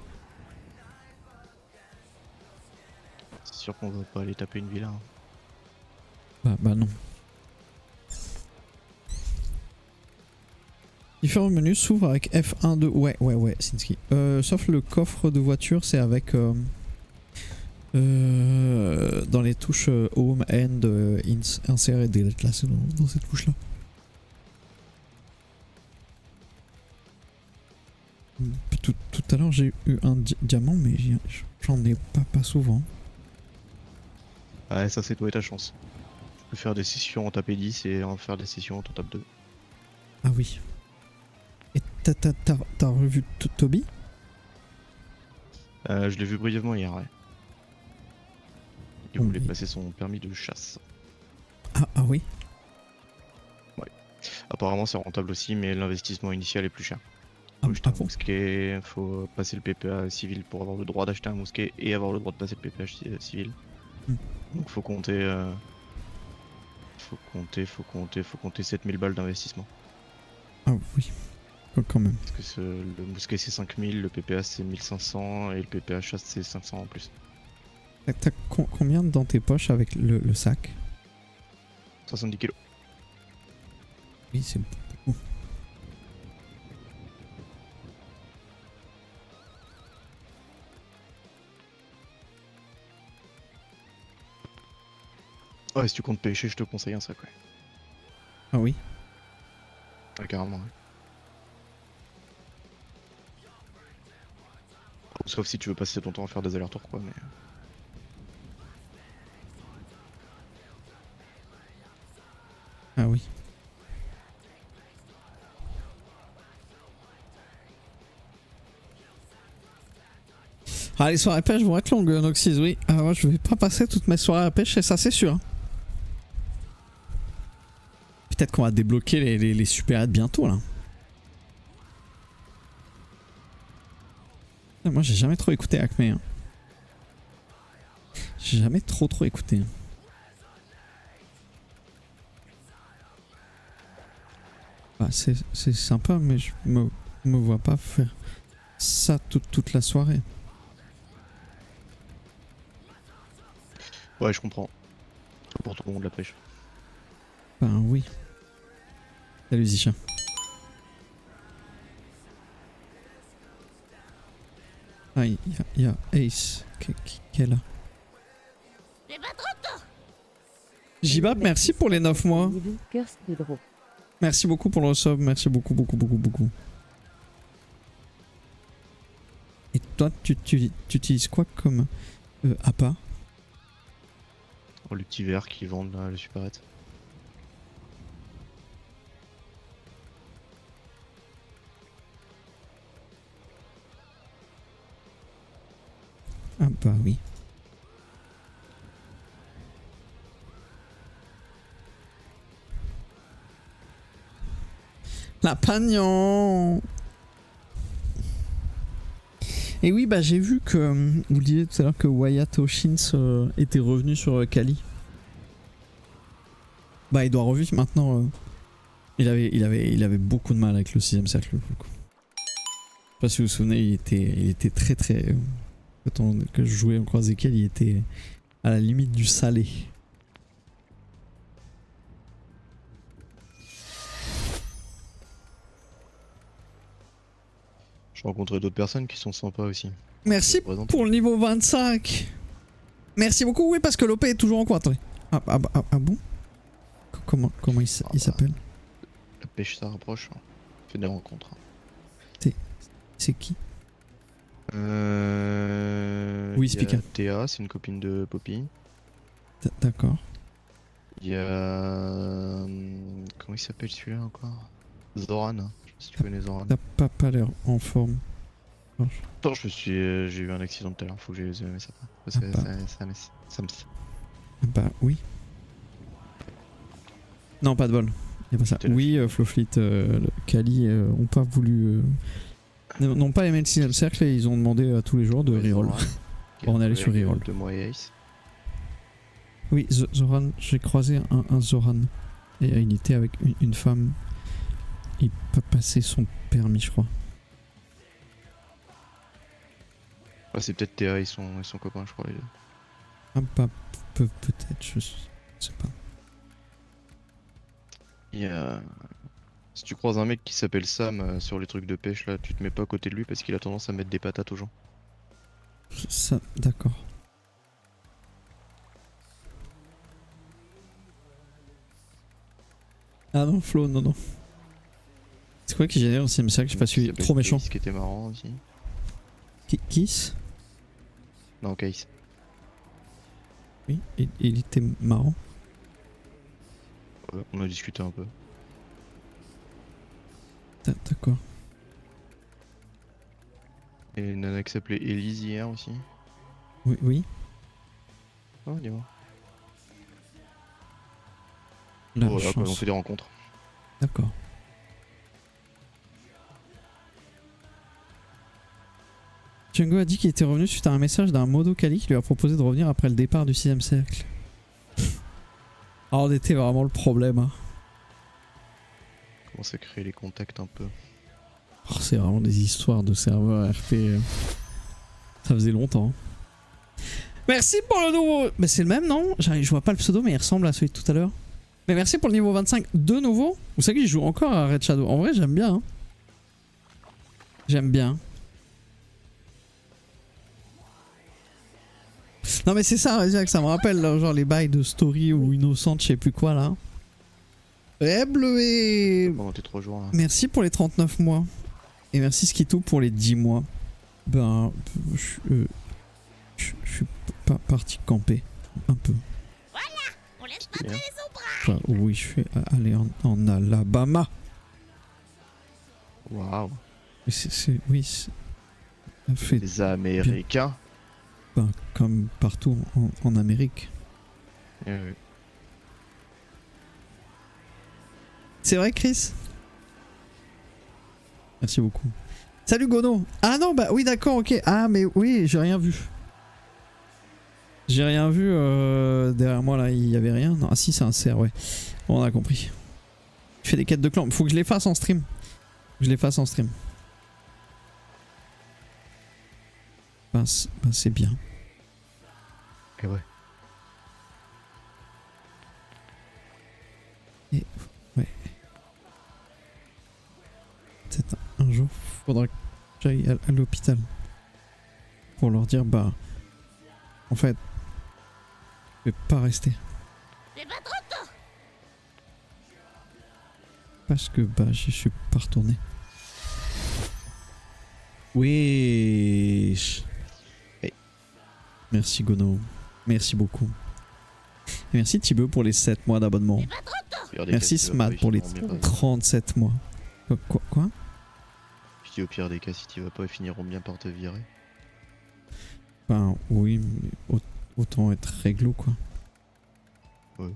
C'est sûr qu'on va pas aller taper une villa. Hein. Bah non. Différents menus s'ouvrent avec F1, 2. Ouais, Sinski. Sauf le coffre de voiture, c'est avec dans les touches Home, End, Insert et Delete. Là, c'est dans cette touche-là. Tout à l'heure, j'ai eu un diamant, mais j'en ai pas souvent. Ouais, ça c'est toi et ta chance. Tu peux faire des sessions en taper 10 et en faire des sessions en tape 2. Ah oui. Et t'as revu Toby? Je l'ai vu brièvement hier, ouais. Il voulait passer son permis de chasse. Ah oui. Ouais. Apparemment c'est rentable aussi, mais l'investissement initial est plus cher. Ah, Faut acheter un bon. mousquet, faut passer le PPA civil pour avoir le droit d'acheter un mousquet et avoir le droit de passer le PPA civil. Donc faut compter, faut compter 7000 balles d'investissement. Ah oui. Quand même. Parce que le mousquet c'est 5000, le PPA c'est 1500 et le PPA chasse c'est 500 en plus. T'as combien dans tes poches avec le sac? 70 kilos. Oui, c'est beaucoup. Ouais, si tu comptes pêcher, je te conseille un sac, ouais. Ah oui. Ouais, carrément, ouais. Sauf si tu veux passer ton temps à faire des allers-retours, quoi, mais... Ah oui. Ah, les soirées pêche vont être longues, Noxys, oui. Ah, moi, je vais pas passer toutes mes soirées à pêche, et ça, c'est sûr. Peut-être qu'on va débloquer les super aides bientôt, là. Moi, j'ai jamais trop écouté Acme. Hein. J'ai jamais trop écouté. Bah, c'est sympa, mais je me vois pas faire ça toute la soirée. Ouais, je comprends. Pour tout le monde, la pêche. Ben oui. Salut Zisha. Ah, il y a Ace qui est là. Jibab, merci pour les 9 mois. Curse de Draw. Merci beaucoup pour le sub, merci beaucoup. Et toi, tu utilises quoi comme appât? Oh, les petits verres qui vendent là, les supérettes. Ah bah oui. La pagnon. Et oui, bah j'ai vu que vous disiez tout à l'heure que Wyatt O'Shins était revenu sur Kali. Bah il doit revivre maintenant. Il avait beaucoup de mal avec le 6ème cercle. Je sais pas si vous vous souvenez, il était très quand que je jouais en croisé Kali, il était à la limite du salé. J'ai rencontré d'autres personnes qui sont sympas aussi. Merci pour le niveau 25. Merci beaucoup, oui, parce que l'OP est toujours en quad. Ah bon? Comment il s'appelle? La pêche ça rapproche. Fait des rencontres. C'est qui? Oui, speaker. Théa, c'est une copine de Poppy. D'accord. Il y a... Comment il s'appelle celui-là encore? Zoran, je sais pas si tu connais Zoran. T'as pas l'air en forme. Attends, j'ai eu un accident tout à l'heure, faut que j'ai mes sapins. Ça me... Bah oui. Non, pas de bol. Y a pas ça. Oui, Flowfleet, Kali ont pas voulu... n'ont pas aimé le 6ème cercle et ils ont demandé à tous les joueurs de reroll. Bon, on est allé sur reroll. De moi et Ace. Oui, Zoran, j'ai croisé un Zoran. Et il était avec une femme. Il peut passer son permis, je crois. Ouais, c'est peut-être Théa et son copain, je crois, les deux. Ah bah, peut-être, je sais pas. Il y a... Si tu croises un mec qui s'appelle Sam sur les trucs de pêche, là, tu te mets pas à côté de lui parce qu'il a tendance à mettre des patates aux gens. Ça, d'accord. Ah non, Flo, non. C'est quoi qui génère aussi? Mais c'est vrai que j'ai pas suivi. Trop méchant. Case qui était marrant aussi. Kiss? Non, Case. Oui, il était marrant. Ouais, on a discuté un peu. D'accord. Et une nana qui s'appelait Elise hier aussi. Oui. Oh, dis-moi. La Voilà, quoi, on chance. fait des rencontres. D'accord. Django a dit qu'il était revenu suite à un message d'un modo Kali qui lui a proposé de revenir après le départ du 6ème cercle. Alors on était vraiment le problème. Hein. Commence à créer les contacts un peu. Oh, c'est vraiment des histoires de serveurs RP. Ça faisait longtemps. Merci pour le nouveau. Mais c'est le même, non? Je vois pas le pseudo, mais il ressemble à celui de tout à l'heure. Mais merci pour le niveau 25 de nouveau. Vous savez que je joue encore à Red Shadow. En vrai, j'aime bien. Hein. J'aime bien. Non mais c'est ça, ça me rappelle là, genre les bails de story ou innocente, je sais plus quoi là. Eh bleué. Pendant tes 3 jours là. Merci pour les 39 mois. Et merci Skito pour les 10 mois. Ben, je suis pas parti camper. Un peu. On laisse pas traîner son bras. Enfin, oui, je suis allé en Alabama. Waouh. Oui, ça fait Les Américains. ben, comme partout en Amérique. Eh oui. C'est vrai, Chris? Merci beaucoup. Salut Gono. Ah non, bah oui, d'accord, ok. Ah, mais oui, j'ai rien vu. J'ai rien vu. Derrière moi, là, il y avait rien. Non, ah si, c'est un cerf, ouais. Bon, on a compris. Je fais des quêtes de clan. Faut que je les fasse en stream. Je les fasse en stream. Ben, c'est bien. Et ouais. Et ouais. Peut-être un jour, faudra que j'aille à l'hôpital. Pour leur dire, bah... En fait... Je vais pas rester. C'est pas trop tôt. Parce que, bah, je suis pas retourné. Wesh. Hey. Merci Gono. Merci beaucoup. Et merci Thibaut pour les 7 mois d'abonnement. C'est pas trop tôt. Pire des Merci cas, si tu vas Smad pas, pour les ils finiront bien 37 mois. Quoi? Je dis au pire des cas, si tu vas pas, ils finiront bien par te virer. Ben oui, mais autant être réglo quoi. Ouais.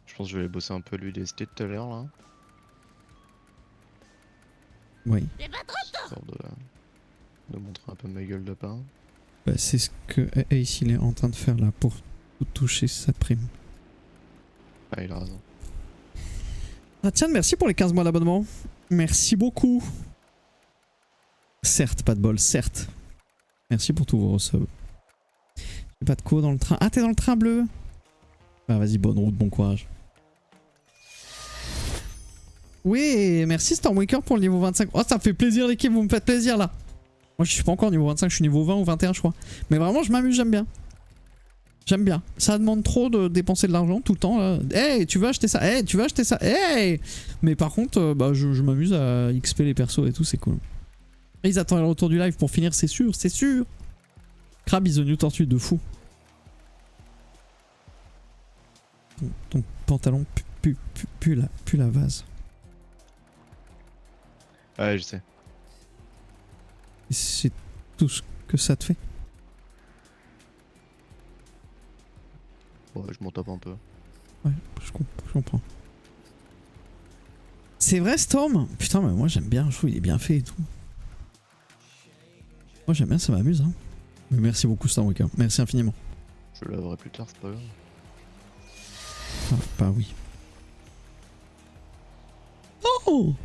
Je pense que je vais aller bosser un peu l'UDST tout à l'heure là. Oui. C'est pas trop tôt. Histoire de montrer un peu ma gueule de pain. Bah, c'est ce que Ace il est en train de faire là pour toucher sa prime. Ah, il a raison. Ah tiens, merci pour les 15 mois d'abonnement. Merci beaucoup. Certes, pas de bol, certes. Merci pour tous vos resubs. J'ai pas de co dans le train. Ah, t'es dans le train bleu? Bah vas-y, bonne route, bon courage. Oui, merci Stormwaker pour le niveau 25. Oh, ça me fait plaisir l'équipe, vous me faites plaisir là. Moi je suis pas encore niveau 25, je suis niveau 20 ou 21 je crois. Mais vraiment je m'amuse, j'aime bien. J'aime bien. Ça demande trop de dépenser de l'argent tout le temps là. Hey, tu veux acheter ça? Hey, tu veux acheter ça? Hey. Mais par contre, bah je m'amuse à XP les persos et tout, c'est cool. Et ils attendent le retour du live pour finir, c'est sûr, c'est sûr. Crab is the new tortue de fou. Ton pantalon pue la vase. Ouais, je sais. Et c'est tout ce que ça te fait. Ouais, je m'en tape un peu. Ouais, je comprends. C'est vrai Storm? Putain, mais moi j'aime bien, je trouve il est bien fait et tout. Moi j'aime bien, ça m'amuse. Hein. Mais merci beaucoup Stormwaker, merci infiniment. Je le laverai plus tard, c'est pas grave. Ah, bah oui. Oh!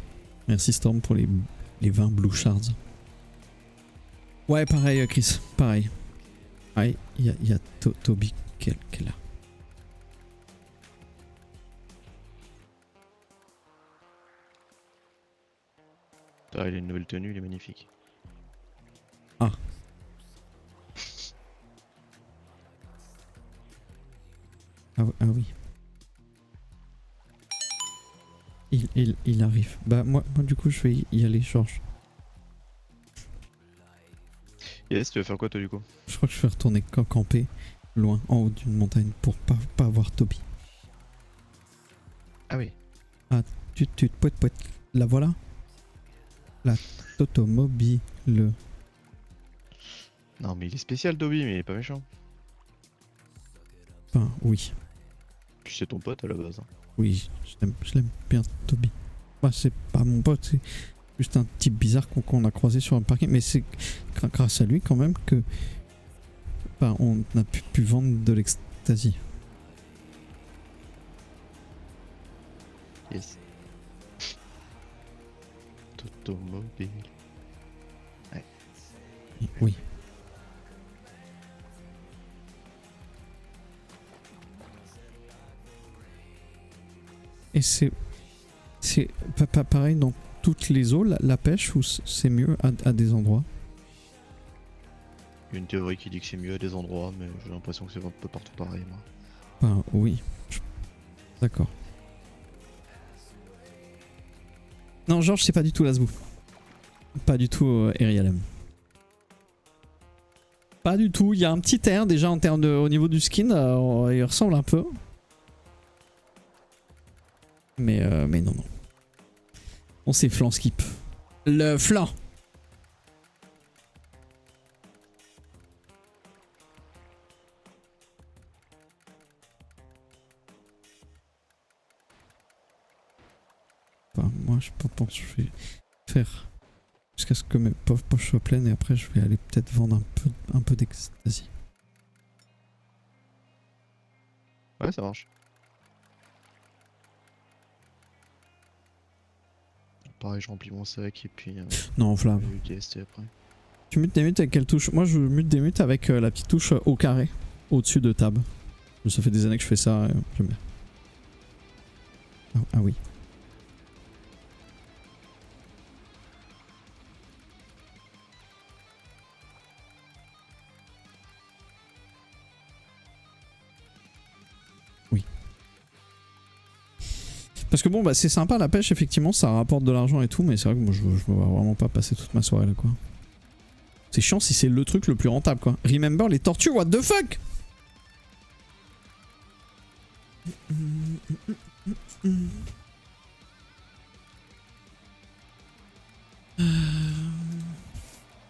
Merci Storm pour les 20 Blue Shards. Ouais, pareil Chris, pareil. Ouais, il y a Toby qui est là. Ah, il a une nouvelle tenue, il est magnifique. Ah. Ah oui. Il arrive. Bah moi du coup je vais y aller Georges. Yes, tu vas faire quoi toi du coup? Je crois que je vais retourner camper loin en haut d'une montagne pour pas voir Toby. Ah oui. Ah tu poète. La voilà. La Totomobile. Non mais il est spécial Toby, mais il est pas méchant. Enfin oui. Puis c'est ton pote à la base. Hein. Oui, je l'aime bien Toby. Bah c'est pas mon pote, c'est juste un type bizarre qu'on a croisé sur un parking. Mais c'est grâce à lui quand même que bah, on a pu vendre de l'ecstasy. Yes. automobile. Oui. Et c'est pas pareil dans toutes les eaux, la pêche, ou c'est mieux à des endroits? Il y a une théorie qui dit que c'est mieux à des endroits, mais j'ai l'impression que c'est un peu partout pareil, moi. Enfin, oui. D'accord. Non, Georges, c'est pas du tout Lasbou. Pas du tout Erialem. Pas du tout. Il y a un petit air déjà en termes au niveau du skin. Il ressemble un peu. Mais non. On s'est flanc skip. Le flanc. Enfin, moi je pense que je vais faire jusqu'à ce que mes pauvres poches soient pleines et après je vais aller peut-être vendre un peu d'ecstasy. Ouais, ça marche. Pareil, je remplis mon sac et puis Non, Flav. je vais DST après. Tu mutes des mutes avec quelle touche? Moi je mute des mutes avec la petite touche au carré au-dessus de tab. Ça fait des années que je fais ça, j'aime bien. Ah oui. Parce que bon, bah c'est sympa la pêche, effectivement, ça rapporte de l'argent et tout, mais c'est vrai que moi je me vois vraiment pas passer toute ma soirée là, quoi. C'est chiant si c'est le truc le plus rentable, quoi. Remember les tortues, what the fuck?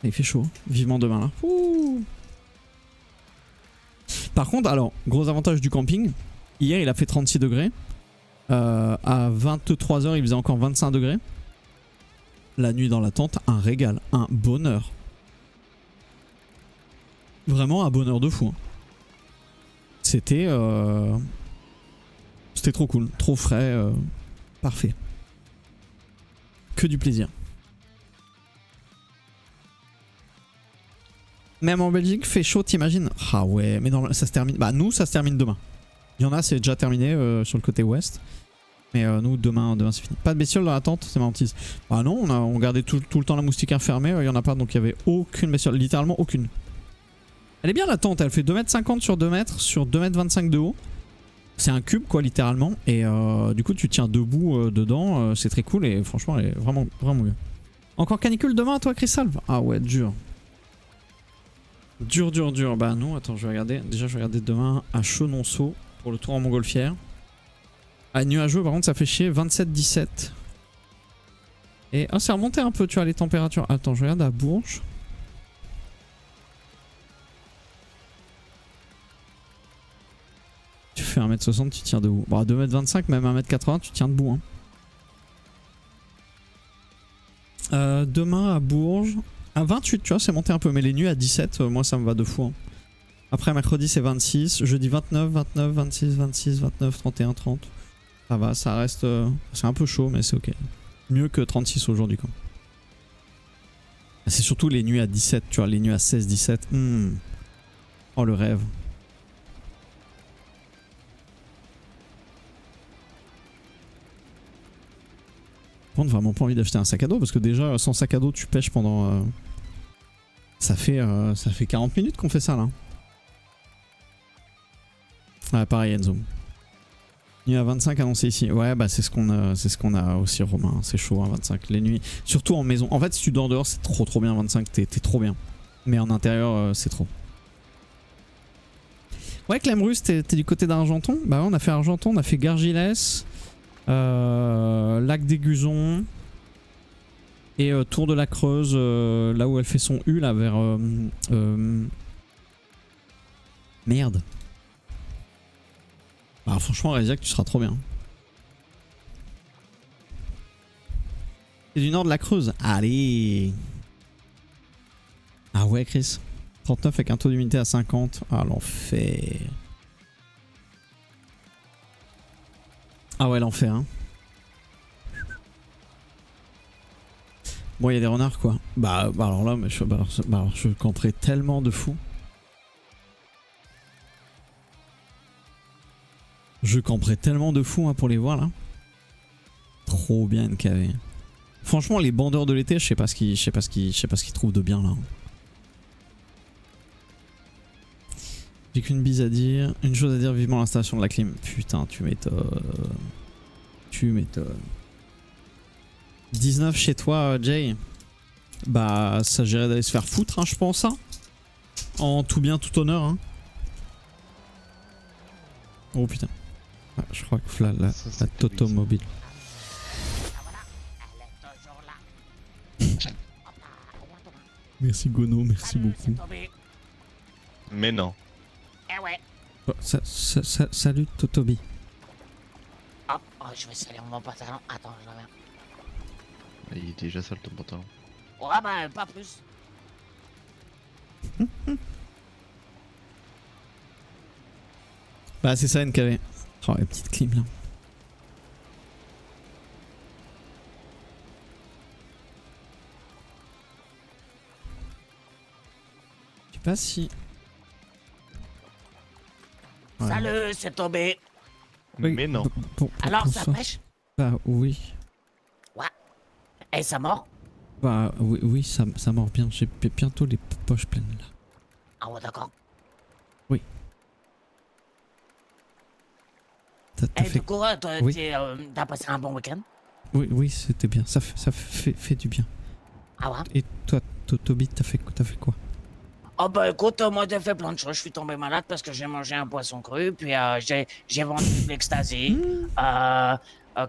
Il fait chaud, vivement demain là. Ouh. Par contre, alors, gros avantage du camping, hier il a fait 36 degrés. À 23h il faisait encore 25 degrés. La nuit dans la tente, un régal, un bonheur. Vraiment un bonheur de fou. Hein. C'était trop cool, trop frais, parfait. Que du plaisir. Même en Belgique, fait chaud, t'imagines? Ah ouais, mais non, ça se termine. Bah nous, ça se termine demain. Il y en a, c'est déjà terminé sur le côté ouest. Mais nous, demain c'est fini. Pas de bestiole dans la tente, c'est ma hantise. Bah non, on gardait tout le temps la moustiquaire fermée. Il y en a pas, donc il y avait aucune bestiole. Littéralement aucune. Elle est bien la tente, elle fait 2,50 m sur 2 mètres, sur 2,25 m de haut. C'est un cube, quoi, littéralement. Et du coup, tu tiens debout dedans. C'est très cool et franchement, elle est vraiment bien. Encore canicule demain, toi, Chrysalve? Ah ouais, dur. Dur. Bah non, attends, je vais regarder. Déjà, je vais regarder demain à Chenonceau pour le tour en montgolfière. Ah, nuageux, par contre, ça fait chier. 27-17. Et c'est remonté un peu, tu vois, les températures. Attends, je regarde à Bourges. Tu fais 1m60, tu tiens debout. Bon, à 2m25, même 1m80, tu tiens debout. Hein. Demain à Bourges. À 28, tu vois, c'est monté un peu. Mais les nuits à 17, moi, ça me va de fou. Hein. Après, mercredi, c'est 26. Jeudi, 29, 26, 26, 29, 31, 30. Ça va, ça reste... c'est un peu chaud, mais c'est ok. Mieux que 36 aujourd'hui, quoi. C'est surtout les nuits à 17, tu vois, les nuits à 16, 17. Oh, le rêve. Par contre, vraiment pas envie d'acheter un sac à dos, parce que déjà, sans sac à dos, tu pêches pendant... Ça fait 40 minutes qu'on fait ça, là. Ah, pareil, Enzo. Nuit à 25 annoncé ici. Ouais, bah c'est ce qu'on a aussi, Romain. C'est chaud, hein, 25. Les nuits. Surtout en maison. En fait, si tu dors dehors, c'est trop bien, 25. T'es trop bien. Mais en intérieur, c'est trop. Ouais, Clemrus, t'es du côté d'Argenton. Bah ouais, on a fait Argenton, on a fait Gargilès, Lac des Guzons et Tour de la Creuse, là où elle fait son U, là, vers... Merde. Bah franchement, Résiac, tu seras trop bien. C'est du nord de la Creuse. Allez. Ah ouais, Chris. 39 avec un taux d'humidité à 50. Ah, l'enfer. Ah ouais, l'enfer, hein. Bon, il y a des renards quoi. Bah alors là, mais alors, je camperai tellement de fous. Je camperai tellement de fous hein, pour les voir là. Trop bien NKV. Franchement, les bandeurs de l'été, je sais pas ce qu'ils trouvent de bien là. J'ai qu'une bise à dire, une chose à dire, vivement l'installation de la clim. Putain, tu m'étonnes. Tu m'étonnes. 19 chez toi, Jay. Bah, ça gérait d'aller se faire foutre, hein, je pense. Hein. En tout bien, tout honneur. Hein. Oh putain. Ah, je crois que la Toto mobile. Merci Gono, merci beaucoup. Mais non. Eh ouais. Oh, salut Totobi. Hop, oh, je vais salir mon pantalon. Attends, je reviens. Il est déjà sale ton pantalon. Ouais, bah, pas plus. Bah c'est ça NKV. Oh les petites clims là. Je sais pas si... Ouais. Salut, c'est tombé. Oui, Mais non. Alors, ça bonsoir. pêche? Bah oui. Et ça mord? Bah oui, ça mord bien. J'ai bientôt les poches pleines là. Ah ouais, d'accord. T'as Et fait... du coup, toi, Oui. t'as passé un bon week-end? Oui, c'était bien. Ça fait du bien. Ah ouais? Et toi, Toby, t'as fait quoi? Oh bah écoute, moi j'ai fait plein de choses. Je suis tombé malade parce que j'ai mangé un poisson cru, puis j'ai vendu de l'ecstasy.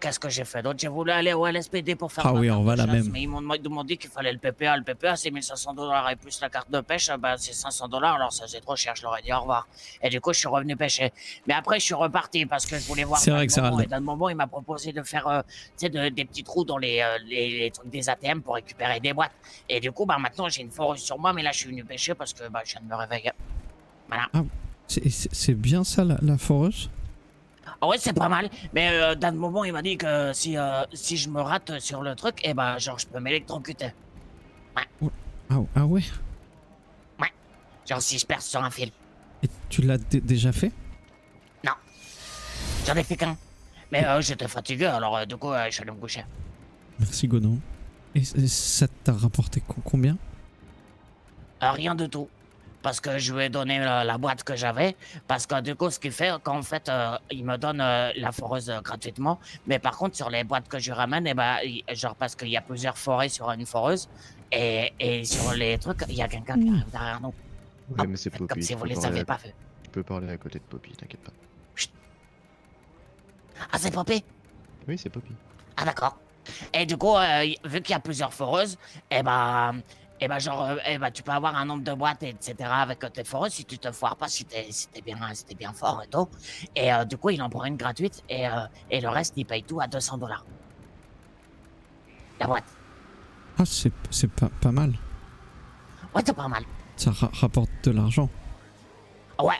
Qu'est-ce que j'ai fait d'autre? J'ai voulu aller au LSPD pour faire Ah ma oui, carte on va de la chasse, même. mais ils m'ont demandé qu'il fallait le PPA. Le PPA c'est 1500 $ et plus la carte de pêche, bah c'est 500 $. Alors ça c'est trop cher, je leur ai dit au revoir. Et du coup je suis revenu pêcher. Mais après je suis reparti parce que je voulais voir C'est vrai que c'est moment. rare. Et dans le moment il m'a proposé de faire tu sais, des petits trous dans les trucs des ATM pour récupérer des boîtes. Et du coup bah maintenant j'ai une foreuse sur moi, mais là je suis venu pêcher parce que bah je viens de me réveiller. Voilà. C'est bien ça la foreuse? Ah ouais, c'est pas mal, mais dans le moment, il m'a dit que si je me rate sur le truc, eh ben, genre, je peux m'électrocuter. Ah ouais? Genre, si je perce sur un fil. Et tu l'as déjà fait? Non, j'en ai fait qu'un. Mais j'étais fatigué, alors du coup, je suis allé me coucher. Merci Gono. Et ça t'a rapporté combien? Rien du tout. Parce que je lui ai donné la boîte que j'avais. Parce que du coup, ce qu'il fait, qu'en fait, il me donne la foreuse gratuitement. Mais par contre, sur les boîtes que je lui ramène, eh ben, genre parce qu'il y a plusieurs forêts sur une foreuse. Et sur les trucs, il y a quelqu'un qui arrive derrière nous. Ouais, Hop, mais c'est faites Poppy. comme si tu vous peux les parler avez à- pas fait. Tu peux parler à côté de Poppy, t'inquiète pas. Ah, c'est Poppy? Oui, c'est Poppy. Ah, d'accord. Et du coup, vu qu'il y a plusieurs foreuses, eh ben, genre, tu peux avoir un nombre de boîtes, etc. avec tes foreuses si tu te foires pas, si t'es bien fort et tout. Et du coup, il en prend une gratuite et le reste, il paye tout à 200 $. La boîte. Ah c'est pas mal. Ouais, c'est pas mal. Ça rapporte de l'argent. Ouais.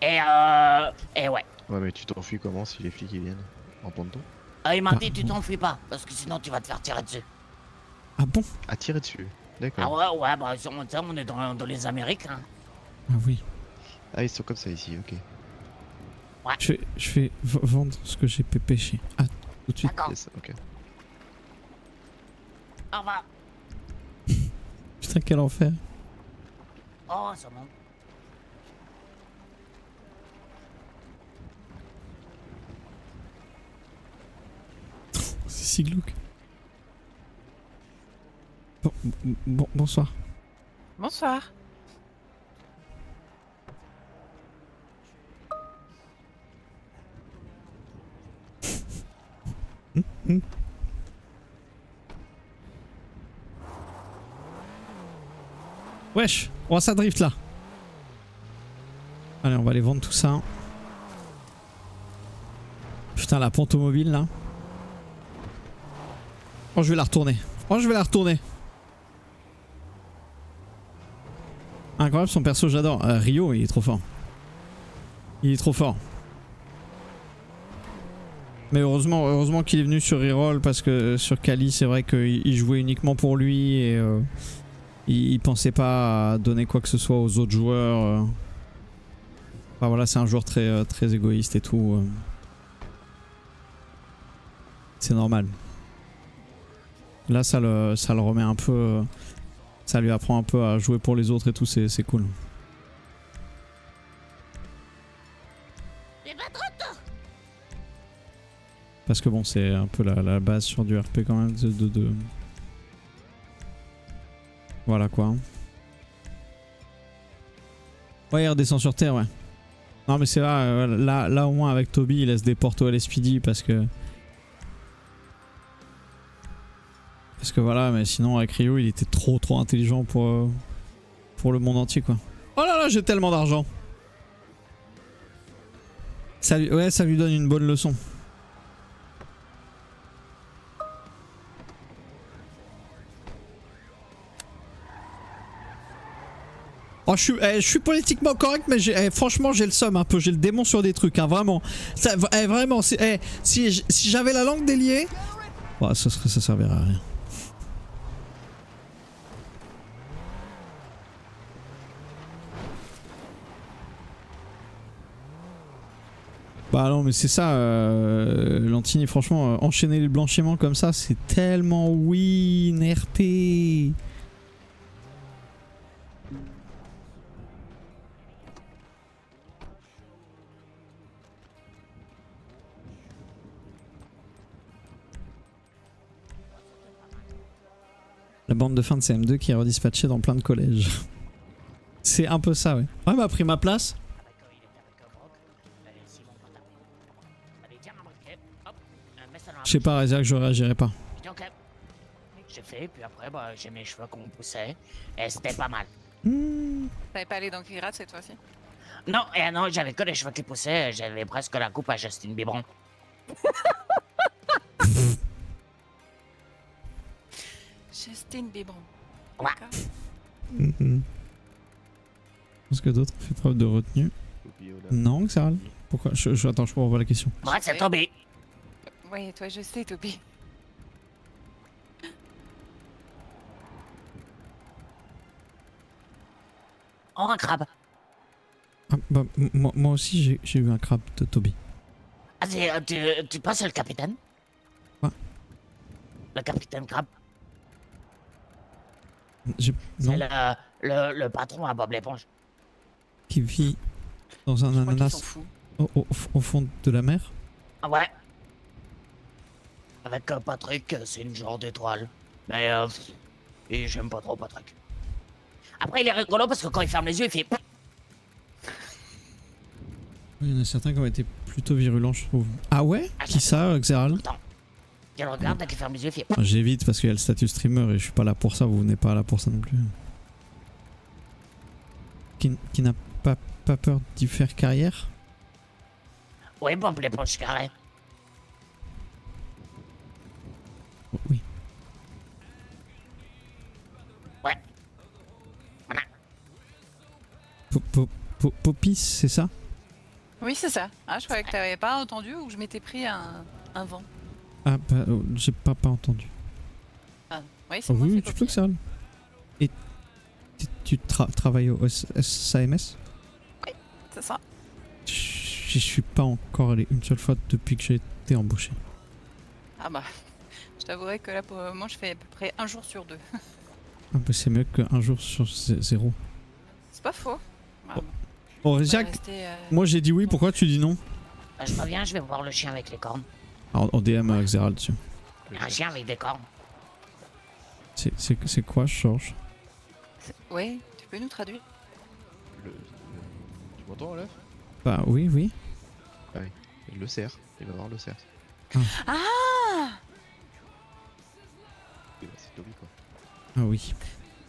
Et ouais. Ouais, mais tu t'enfuis comment si les flics ils viennent en ponton? Il m'a Ah, dit, tu t'enfuis pas, parce que sinon tu vas te faire tirer dessus. Ah bon? À tirer dessus. Ah D'accord. ouais, bah, on est dans les Amériques, hein. Ah oui. Ah, ils sont comme ça ici, ok. Je vais vendre ce que j'ai pêché. Ah, tout de suite. D'accord. Yes, ok. Au revoir. Putain, quel enfer. Oh, ça monte. C'est si glauque. Bonsoir. Bonsoir. Wesh, oh ça drift là. Allez, on va aller vendre tout ça. Putain, la pente automobile là. Oh, je vais la retourner. Incroyable son perso, j'adore. Rio, il est trop fort. Mais heureusement qu'il est venu sur Reroll parce que sur Kali, c'est vrai qu'il jouait uniquement pour lui et il pensait pas à donner quoi que ce soit aux autres joueurs. Enfin voilà, c'est un joueur très égoïste et tout. C'est normal. Là, ça le remet un peu. Ça lui apprend un peu à jouer pour les autres et tout, c'est cool. Parce que bon, c'est un peu la base sur du RP quand même. Voilà quoi. Ouais, il redescend sur Terre, ouais. Non, mais c'est là au moins avec Toby, il laisse des portes au LSPD parce que. Parce que voilà, mais sinon avec Ryo, il était trop intelligent pour le monde entier quoi. Oh là là, j'ai tellement d'argent. Ça lui donne une bonne leçon. Oh, je suis politiquement correct, mais franchement j'ai le seum un peu, j'ai le démon sur des trucs, hein, vraiment. Ça, vraiment, si j'avais la langue déliée, oh, ça servirait à rien. Bah non mais c'est ça, Lantini, franchement, enchaîner les blanchiments comme ça, c'est tellement win RP. La bande de fin de CM2 qui est redispatchée dans plein de collèges. C'est un peu ça, ouais. Ouais, m'a pris ma place. Je sais pas, Razak, je réagirais pas. J'ai fait, puis après, bah, j'ai mes cheveux qu'on poussait, et c'était pas mal. T'avais pas allé dans Kirat cette fois-ci? Non, non, j'avais que les cheveux qui poussaient, j'avais presque la coupe à Justin Bieber. Justin Bieber. Ouais. Est-ce que d'autres ont fait preuve de retenue? Non, Xaral. Pourquoi attends, je revois la question. Ouais, c'est tombé. Ouais, toi je sais, Toby. Oh, un crabe. Ah, bah, moi aussi j'ai eu un crabe de Toby. Ah, tu passes le capitaine? Quoi? Le capitaine crabe. Non. C'est le patron à Bob l'éponge. Qui vit dans un ananas au fond de la mer? Ouais. Avec Patrick, c'est une genre d'étoile. Mais et j'aime pas trop Patrick. Après, il est rigolo parce que quand il ferme les yeux, il fait. Il y en a certains qui ont été plutôt virulents, je trouve. Ah ouais? Qui ça, Xeral? Attends. Il regarde, dès qu'il ferme les yeux, il fait. J'évite parce qu'il y a le statut streamer et je suis pas là pour ça, vous venez pas là pour ça non plus. Qui n'a pas peur d'y faire carrière? Oui, Bob l'éponge carré. Oh, oui. Ouais. Voilà. Popis, c'est ça? Oui, c'est ça. Ah, je croyais que t'avais pas entendu ou que je m'étais pris un vent. Ah bah j'ai pas entendu. Ah, oui, c'est Oh, moi, oui, c'est tu Poppy. peux que ça. Et tu travailles au SAMS? Oui, c'est ça. Je suis pas encore allé une seule fois depuis que j'ai été embauché. Ah bah, je t'avouerai que là pour le moment je fais à peu près un jour sur deux. Ah bah c'est mieux qu'un jour sur 0. C'est pas faux. Bah, Bon, on va Jack, rester, moi j'ai dit oui, pourquoi tu dis non? Je reviens, je vais voir le chien avec les cornes. Alors, en DM avec Xeral dessus. Un chien avec des cornes. C'est quoi, Georges? Ouais, tu peux nous traduire? Tu m'entends là? Bah oui. Le cerf, il va voir le cerf. Ah C'est Toby quoi. Ah oui.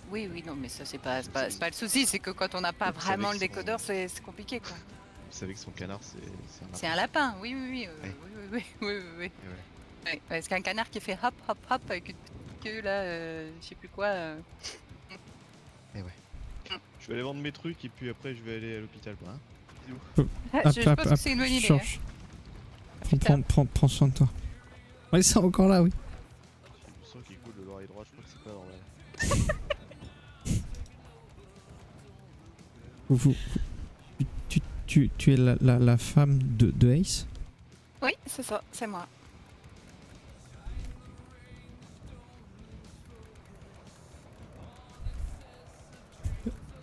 Oui, non, mais ça c'est pas le souci, c'est que quand on n'a pas Vous vraiment savez le que décodeur, c'est compliqué quoi. Vous savez que son canard c'est un lapin. C'est un lapin, oui. Ouais. Oui. Et ouais. Ouais, parce qu'un canard qui fait hop avec une petite queue là, je sais plus quoi. Et ouais. Je vais aller vendre mes trucs et puis après je vais aller à l'hôpital quoi. Hein. Bisous. Je pense que c'est une bonne idée. Georges. Prends soin de toi. Oui, c'est encore là, oui. Le sang qui coule de l'oreille droite, je crois que c'est pas normal. Tu es la femme de Ace? Oui, c'est ça, c'est moi.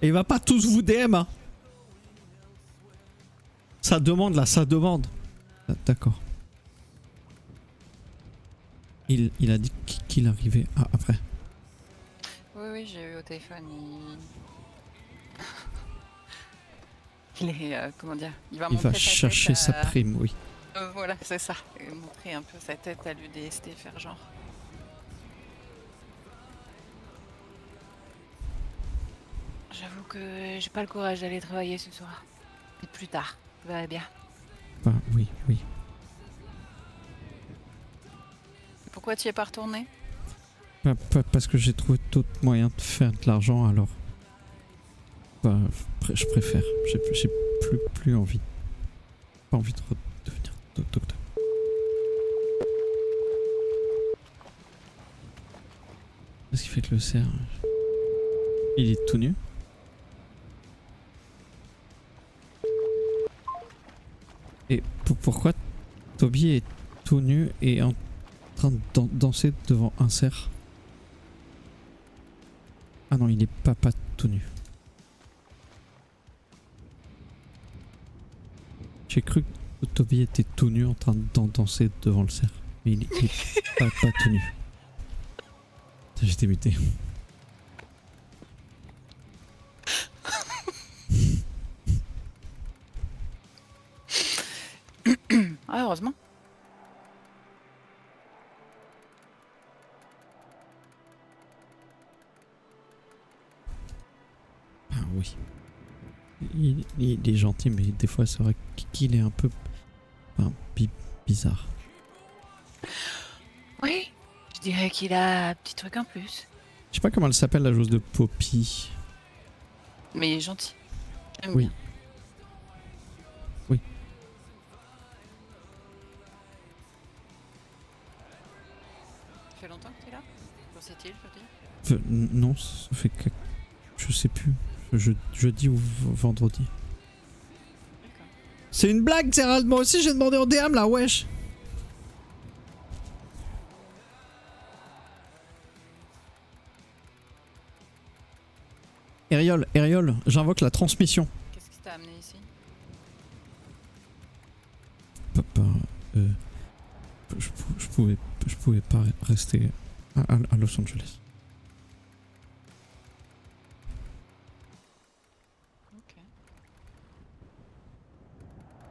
Et il va pas tous vous DM, hein. Ça demande là, ça demande. Ah, d'accord. Il a dit qu'il arrivait après. Oui, j'ai eu au téléphone. Il est, comment dire, il va Il montrer va chercher sa tête à... prime, oui. Voilà, c'est ça. Et montrer un peu sa tête à l'UDST, faire genre. J'avoue que j'ai pas le courage d'aller travailler ce soir. Et plus tard, ça va bien. Bah, oui. Pourquoi tu y es pas retourné? Bah, parce que j'ai trouvé d'autres moyens de faire de l'argent, alors. Bah, je préfère. J'ai plus envie. Pas envie de devenir docteur. Qu'est-ce qui fait que le cerf... Il est tout nu? Et pourquoi Toby est tout nu et en train de danser devant un cerf? Ah non, il est pas tout nu. J'ai cru que Toby était tout nu en train de danser devant le cerf. Mais il est pas tout nu. J'étais buté. Ah, heureusement. Ah oui. Il est gentil, mais des fois c'est vrai qu'il est un peu bizarre. Oui, je dirais qu'il a un petit truc en plus. Je sais pas comment elle s'appelle la joueuse de Poppy. Mais il est gentil. J'aime Oui. bien. Oui. Ça fait longtemps que tu es là? Quand c'est-il, Non, ça fait que... Je sais plus. Jeudi ou vendredi. D'accord. C'est une blague, Gérald. Moi aussi j'ai demandé en DM là, wesh. Eriol, j'invoque la transmission. Qu'est-ce qui t'a amené ici? Papa, je pouvais pas rester à Los Angeles. Ok.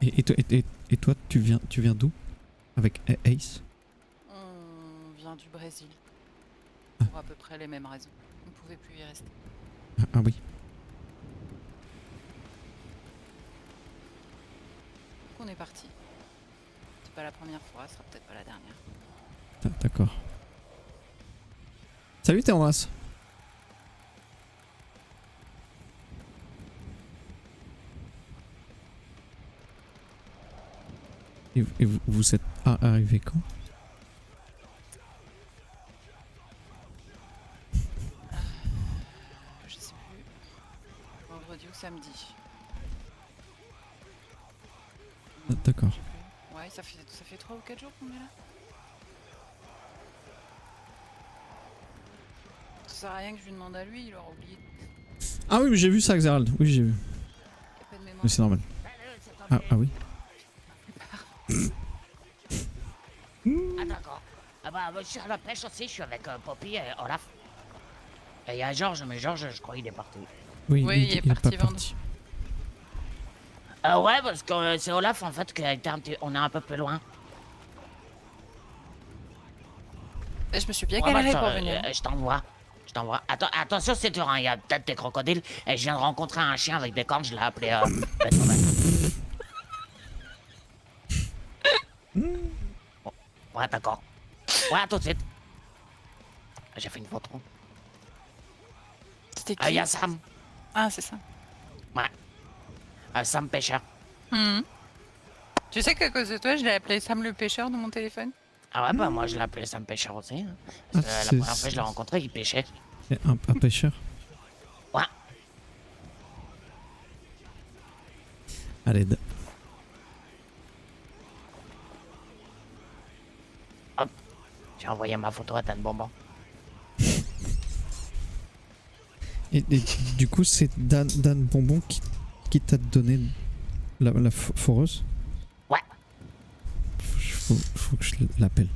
Et toi, tu viens d'où? Avec Ace? On vient du Brésil. Ah. Pour à peu près les mêmes raisons. On ne pouvait plus y rester. Ah oui. Donc on est parti. C'est pas la première fois, ce sera peut-être pas la dernière. D'accord. Salut Théomas. Et vous êtes arrivé quand? Je sais plus. Vendredi ou samedi. D'accord. Ouais, ça fait 3 ou 4 jours qu'on est là. Ça sert à rien que je lui demande à lui, il aura oublié. Ah oui, mais j'ai vu ça, Xerald. Oui, j'ai vu. Il y a pas de mémoire. Mais c'est normal. Ah oui. Ah d'accord. Ah bah je suis à la pêche aussi, je suis avec Poppy et Olaf. Et il y a Georges, mais Georges je crois il est parti. Oui, Oui, il est parti pas vendre. Ouais parce que c'est Olaf en fait qui a été on est un peu plus loin. Et je me suis bien Ouais, galéré bah, pour venir. je t'envoie. Attention c'est dur, hein. Il y a peut-être des crocodiles. Et je viens de rencontrer un chien avec des cornes, je l'ai appelé Beethoven. Bon, ouais d'accord. Ouais à tout de suite. J'ai fait une photo. C'était Il qui? y a Sam. Ah, c'est ça. Ouais. Sam pêcheur. Mhm. Tu sais qu'à cause de toi, je l'ai appelé Sam le pêcheur de mon téléphone. Ah ouais, bah moi je l'appelais Sam Pêcheur aussi. Hein. Ah, Parce que la c'est- première fois que je l'ai rencontré, il pêchait. C'est un pêcheur. Ouais. À l'aide. J'ai envoyé ma photo à Dan Bonbon. Et du coup, c'est Dan Bonbon qui t'a donné la foreuse? Ouais. Faut que je l'appelle.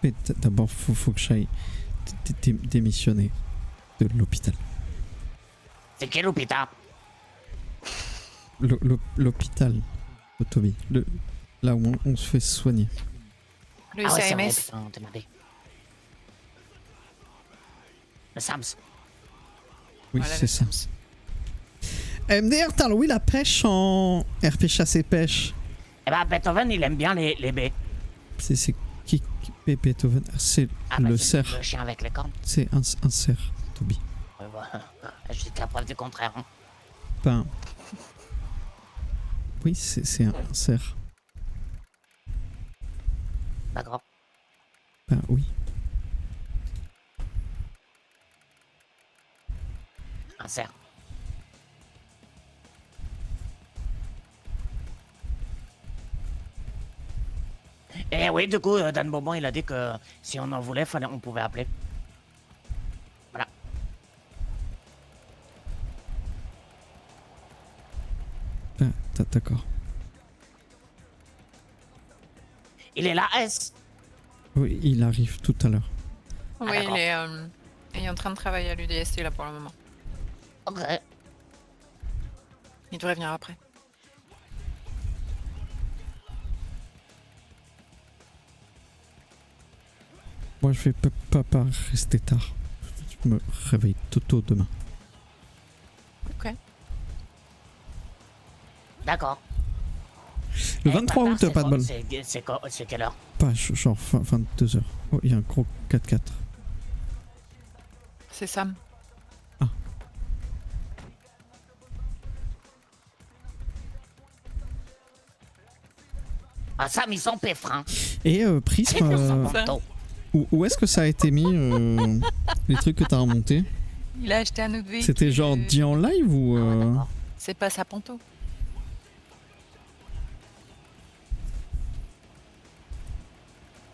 Mais d'abord, faut que j'aille démissionner de l'hôpital. C'est quel hôpital? L'hôpital de Toby. Là où on se fait soigner. Le Ah ouais, c'est vrai, CMS. putain, on t'a demandé. Le Sams. Oui, Voilà, c'est le ça. Sams. MDR, t'as Louis la pêche en RP chasse et pêche. Eh ben Beethoven, il aime bien les baies. C'est qui Beethoven? C'est Ah, bah, le c'est cerf. le chien avec les cornes. C'est un cerf, Toby. Ouais, bah, jusqu'à preuve du contraire. Hein. Ben. Oui, c'est un cerf. D'accord. Ben oui. Un cerf. Et oui, du coup, Dan Bonbon, il a dit que si on en voulait, on pouvait appeler. Voilà. Ben, d'accord. Il est là, S. Oui, il arrive tout à l'heure. Oui, d'accord. il est en train de travailler à l'UDST là pour le moment. Ok. Il devrait venir après. Moi, je vais pas rester tard. Je me réveille tout tôt demain. Ok. D'accord. Le Eh, 23 papa, août, c'est pas de quoi- bol. C'est quelle heure? Pas genre 22h. Oh, il y a un gros 4x4. C'est Sam. Ah, Sam, ils sont péfrins. Et Prisme, C'est pour son Ça. manteau. où est-ce que ça a été mis les trucs que t'as remontés? Il a acheté un autre véhicule. C'était genre dit en live ou Ah ouais, d'accord. C'est pas sa panto.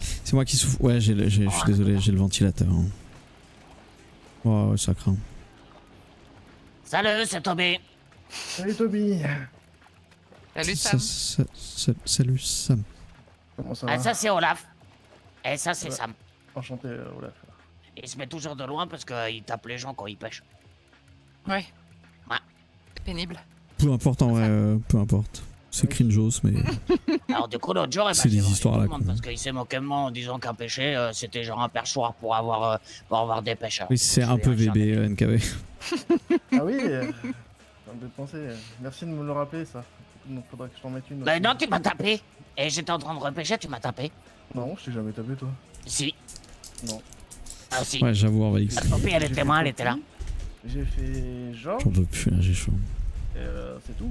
C'est moi qui souffre. Ouais, je suis désolé, j'ai le ventilateur. Hein. Oh, ouais, ça craint. Salut, c'est Toby. Salut Toby. Salut Sam. Salut Sam. Comment ça Ah, va? ça, c'est Olaf. Et ça, c'est Ouais. Sam. Enchanté, Olaf. Il se met toujours de loin parce qu'il tape les gens quand ils pêchent. Ouais. Ouais. C'est pénible. Peu importe en vrai, peu importe. C'est cringeos, mais. Alors, du coup, l'autre jour, C'est des histoires à la con. parce qu'il s'est moqué de moi en disant qu'un pêcher, c'était genre un perchoir pour avoir des pêcheurs. Oui, c'est Je un vais peu un chien. VB, NKV. Ah oui, de penser. Merci de me le rappeler, ça. Donc faudra que je t'en mette une. Mais aussi. non, tu m'as tapé. Et j'étais en train de repêcher, tu m'as tapé. Non, je t'ai jamais tapé, toi. Si. Non. Ah, si. Ouais, j'avoue, Envalix. La copie, elle était moi, elle était là. J'ai fait genre. J'en peux plus, là, j'ai chaud. C'est tout.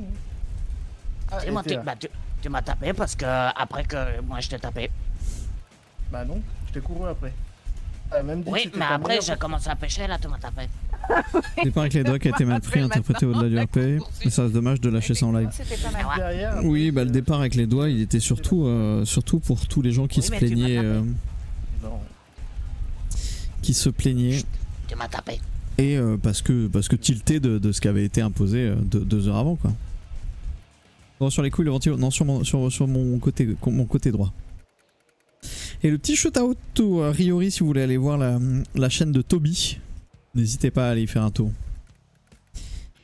Hein. Et elle moi, était là. tu m'as tapé parce que après que moi je t'ai tapé. Bah non, je t'ai couru après. Ah, même dit que Oui, c'était mais ta après meilleure j'ai commencé à pêcher, là tu m'as tapé. Départ avec les doigts qui a été mal pris, interprété au-delà du RP. Et ça, c'est dommage de lâcher ça en live. C'était pas mal. Ah ouais. derrière. Oui, bah le départ avec les doigts, il était surtout pour tous les gens qui Oui, se mais tu m'as plaignaient. tapé. Non. Qui se plaignaient. Tu m'as tapé. Et parce que tilté de ce qui avait été imposé 2 heures avant, quoi. Non, sur les couilles, le ventilo. Non, sur mon côté droit. Et le petit shout-out au Riori, si vous voulez aller voir la chaîne de Toby. N'hésitez pas à aller y faire un tour.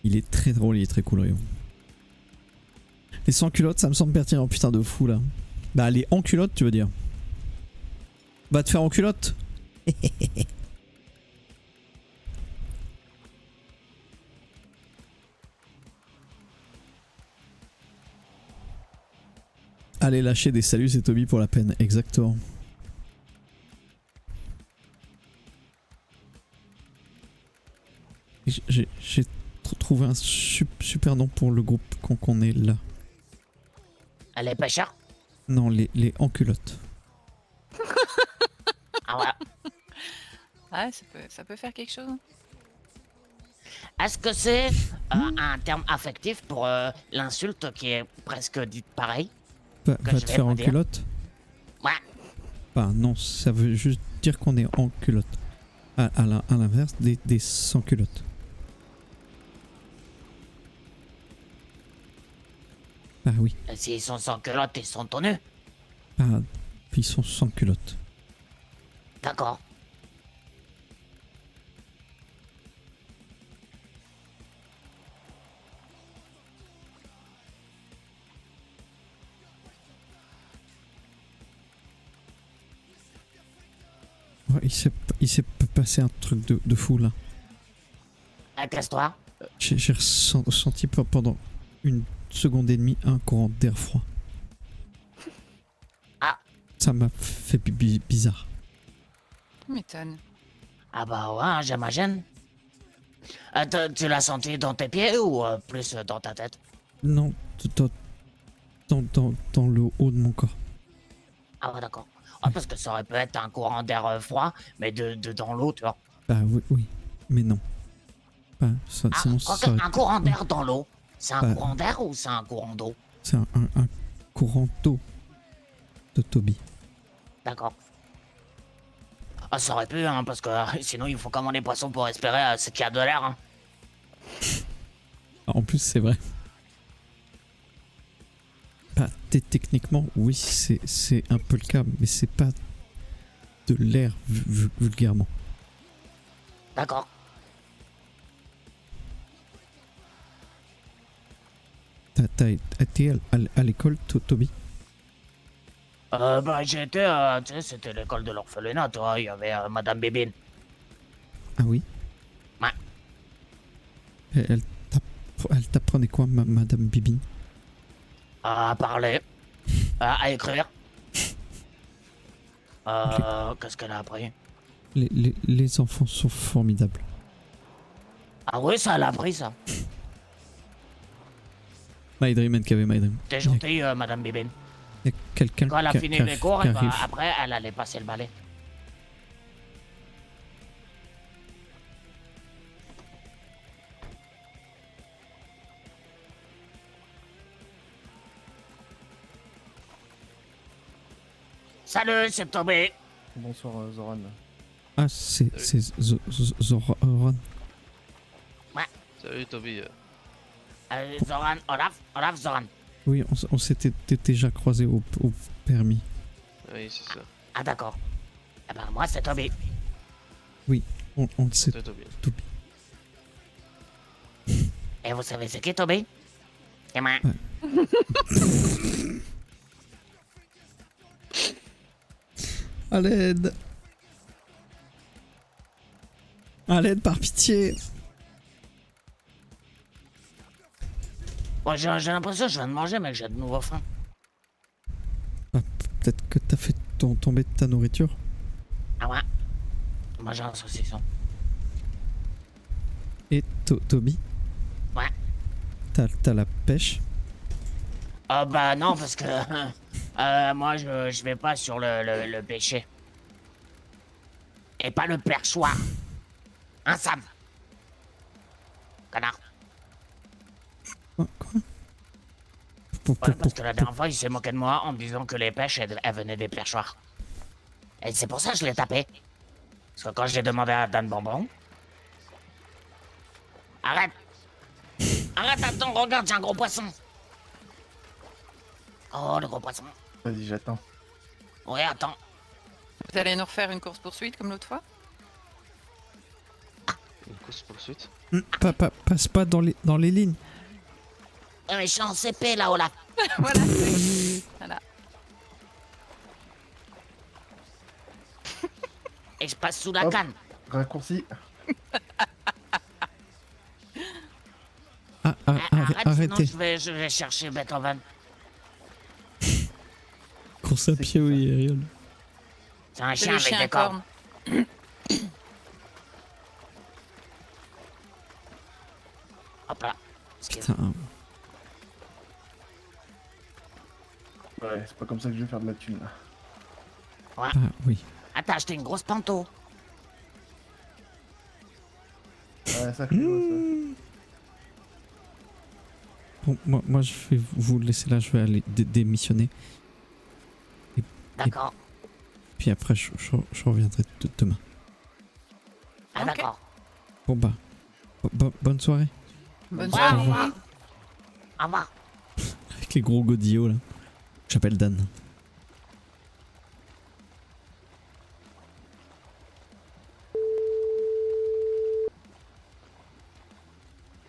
Il est très drôle, il est très cool, Rio. Les sans culottes, ça me semble pertinent, putain de fou là. Bah, les en culottes, tu veux dire. Va te faire en culotte. Allez lâcher des saluts, c'est Toby pour la peine, exactement. J'ai trouvé un super nom pour le groupe qu'on est là. Les pêcheurs. Non, les enculottes. Ah ouais. Ah, ça peut faire quelque chose. Est-ce que c'est un terme affectif pour l'insulte qui est presque dite pareil? Va Que te je vais faire pas en dire. culotte. Ouais. Bah non, ça veut juste dire qu'on est en culotte. À l'inverse des sans culottes. Bah oui. S'ils sont sans culotte, ils sont tout nus. Bah, ils sont sans culotte. D'accord. Ouais, il s'est passé un truc de fou là. Qu'est-ce-toi? J'ai ressenti pendant une seconde et demie un courant d'air froid. Ah. Ça m'a fait bizarre. Tu m'étonnes. Ah bah ouais, j'imagine. Tu l'as senti dans tes pieds ou plus dans ta tête? Non, dans le haut de mon corps. Ah ouais, d'accord. Ah, parce que ça aurait pu être un courant d'air froid, mais de dans l'eau, tu vois. Bah oui, mais non. Bah, ça, Ah, sinon, quoique, ça aurait- un courant d'air dans l'eau, c'est un Bah. courant d'air ou c'est un courant d'eau? c'est un courant d'eau de Toby. D'accord. Ah, ça aurait pu, hein, parce que sinon il faut comment les poissons pour respirer, c'est qu'il y a de l'air. Hein. En plus, c'est vrai. Bah, techniquement, oui, c'est un peu le cas, mais c'est pas de l'air vulgairement. D'accord. T'as été à l'école, Toby? Bah j'ai été, tu sais, c'était l'école de l'orphelinat, tu vois, il y avait Madame Bébine. Ah oui? Ouais. Elle t'apprenait quoi, Madame Bibine? À parler, à écrire. Qu'est-ce qu'elle a appris? Les enfants sont formidables. Ah oui, ça, elle a appris ça. My Dream and KV My Dream. T'es gentille, Madame Bébine. Il y a quelqu'un Quand elle a fini les cours, qui et bah, arrive. après, elle allait passer le balai. Salut, c'est Toby. Bonsoir Zoran. Ah, c'est Zoran. Salut Toby. Zoran, Olaf, Zoran. Oui, on s'était déjà croisés au permis. Oui, c'est ça. Ah d'accord. Eh ben moi c'est Toby. On le sait, C'est Toby. Toby. Et vous savez c'est qui Toby? C'est moi. À l'aide! À l'aide, par pitié! Bon, j'ai l'impression que je viens de manger mais que j'ai de nouveau faim. Ah, peut-être que t'as fait tomber ta nourriture? Ah ouais. Moi j'ai un saucisson. Et Toby? Ouais. T'as la pêche? Ah bah non parce que moi je vais pas sur le pêcher. Et pas le perchoir. Hein Sam? Connard. Quoi? Voilà, parce que la dernière fois il s'est moqué de moi en me disant que les pêches elles venaient des perchoirs. Et c'est pour ça que je l'ai tapé. Parce que quand j'ai demandé à Dan Bonbon... Arrête! Arrête, attends, regarde, j'ai un gros poisson! Oh, le gros poisson. Vas-y, j'attends. Oui, attends. Vous allez nous refaire une course-poursuite comme l'autre fois? Une course poursuite. Passe pas dans les lignes. Mais je suis en CP, là, Olaf. Voilà. Voilà. Et je passe sous la Hop. canne. Raccourci. Arrête, sinon Arrêtez. je vais chercher Beethoven. course à C'est pied, qui, oui, Riol. C'est un C'est chien le avec chien des à cornes. cornes. Hop là. Excuse. Putain. Ouais, c'est pas comme ça que je vais faire de la thune là. Ah, oui. Ah, t'as acheté une grosse panto. Ouais, ça fait ça. Bon, moi, je vais vous laisser là, je vais aller démissionner. D'accord. Puis après, je reviendrai demain. Ah, Ok. d'accord. Bon bah, bonne soirée. Bonne Ouais, soirée. au revoir. Au revoir. Avec les gros godillots là. J'appelle Dan.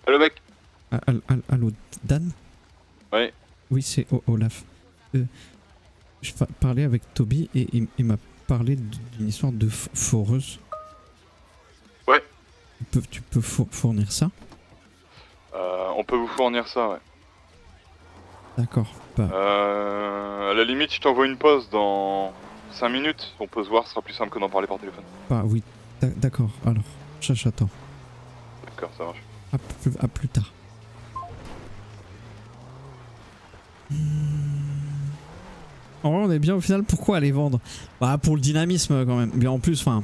Allô mec. Allô, Dan? Ouais. Oui, c'est Olaf. Je parlais avec Toby et il m'a parlé d'une histoire de foreuse. Ouais. Tu peux fournir ça? On peut vous fournir ça, ouais. D'accord. Bah, À la limite, je t'envoie une pause dans 5 minutes. On peut se voir, ce sera plus simple que d'en parler par téléphone. bah oui, d'accord. Alors, j'attends. D'accord, ça marche. À plus tard. En vrai, on est bien au final. Pourquoi aller vendre? Bah, pour le dynamisme quand même. Mais en plus, enfin,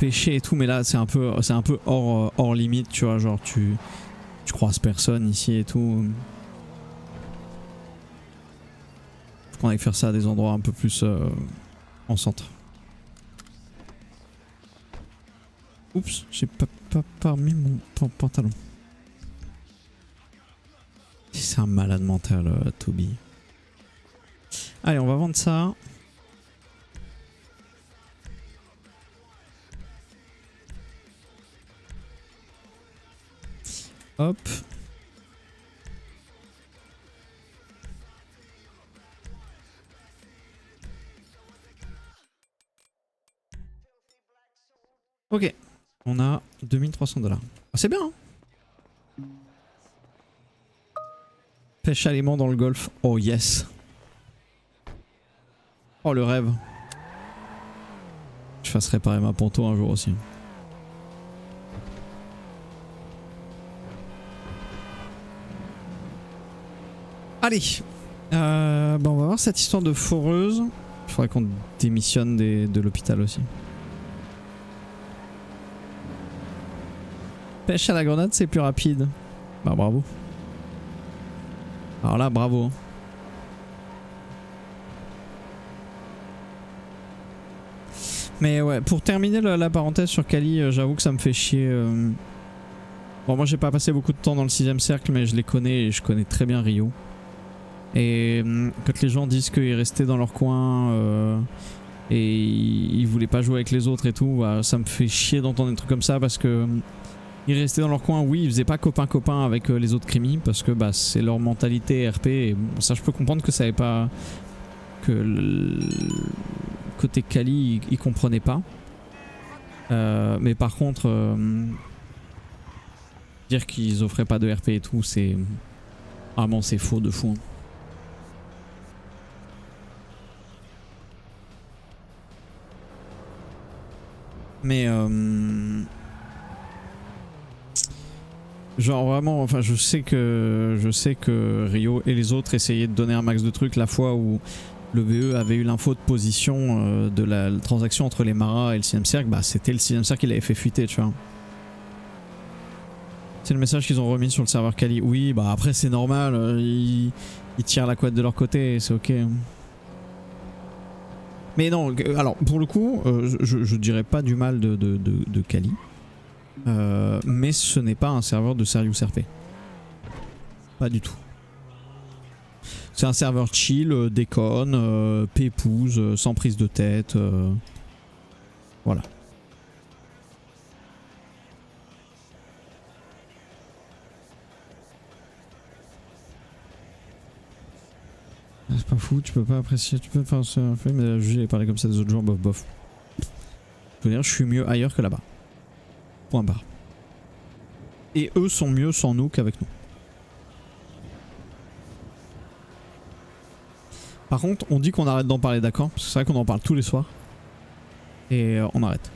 pêcher et tout. Mais là, c'est un peu hors limite, tu vois. Genre, tu croises personne ici et tout. Faut qu'on aille faire ça à des endroits un peu plus en centre. Oups, j'ai pas remis mon pantalon. C'est un malade mental, Toby. Allez, on va vendre ça. Hop. Ok. On a 2300 $. Ah, c'est bien, hein? Pêche aliment dans le golfe. Oh yes. Oh le rêve. Je fasse réparer ma ponto un jour aussi. Allez. Bah on va voir cette histoire de foreuse. Il faudrait qu'on démissionne de l'hôpital aussi. Pêche à la grenade, c'est plus rapide. Bah bravo. Alors là, bravo. Mais ouais, pour terminer la parenthèse sur Kali, j'avoue que ça me fait chier. Bon, moi j'ai pas passé beaucoup de temps dans le 6ème cercle, mais je les connais et je connais très bien Rio. Et quand les gens disent qu'ils restaient dans leur coin et ils voulaient pas jouer avec les autres et tout, bah, ça me fait chier d'entendre des trucs comme ça parce que ils restaient dans leur coin. Oui, ils faisaient pas copain-copain avec les autres crimis parce que bah, c'est leur mentalité RP. Et bon, ça, je peux comprendre que ça avait pas. Que le côté Kali, ils comprenaient pas. Mais par contre, dire qu'ils offraient pas de RP et tout, c'est. Vraiment, c'est faux de fou. Mais genre vraiment, enfin je sais que Rio et les autres essayaient de donner un max de trucs la fois où le VE avait eu l'info de position de la transaction entre les Maras et le 6ème cercle, bah c'était le 6ème cercle qui l'avait fait fuiter, tu vois. C'est le message qu'ils ont remis sur le serveur Kali. Oui, bah après c'est normal, ils tirent la couette de leur côté, c'est ok. Mais non, alors pour le coup, je dirais pas du mal de Kali. Mais ce n'est pas un serveur de Serious RP. Pas du tout. C'est un serveur chill, déconne, pépouze, sans prise de tête. Voilà. C'est pas fou, tu peux pas apprécier, tu peux faire un fait, mais j'ai parlé comme ça des autres gens, bof bof. Je veux dire, je suis mieux ailleurs que là-bas. Point barre. Et eux sont mieux sans nous qu'avec nous. Par contre, on dit qu'on arrête d'en parler, d'accord? Parce que c'est vrai qu'on en parle tous les soirs. Et on arrête.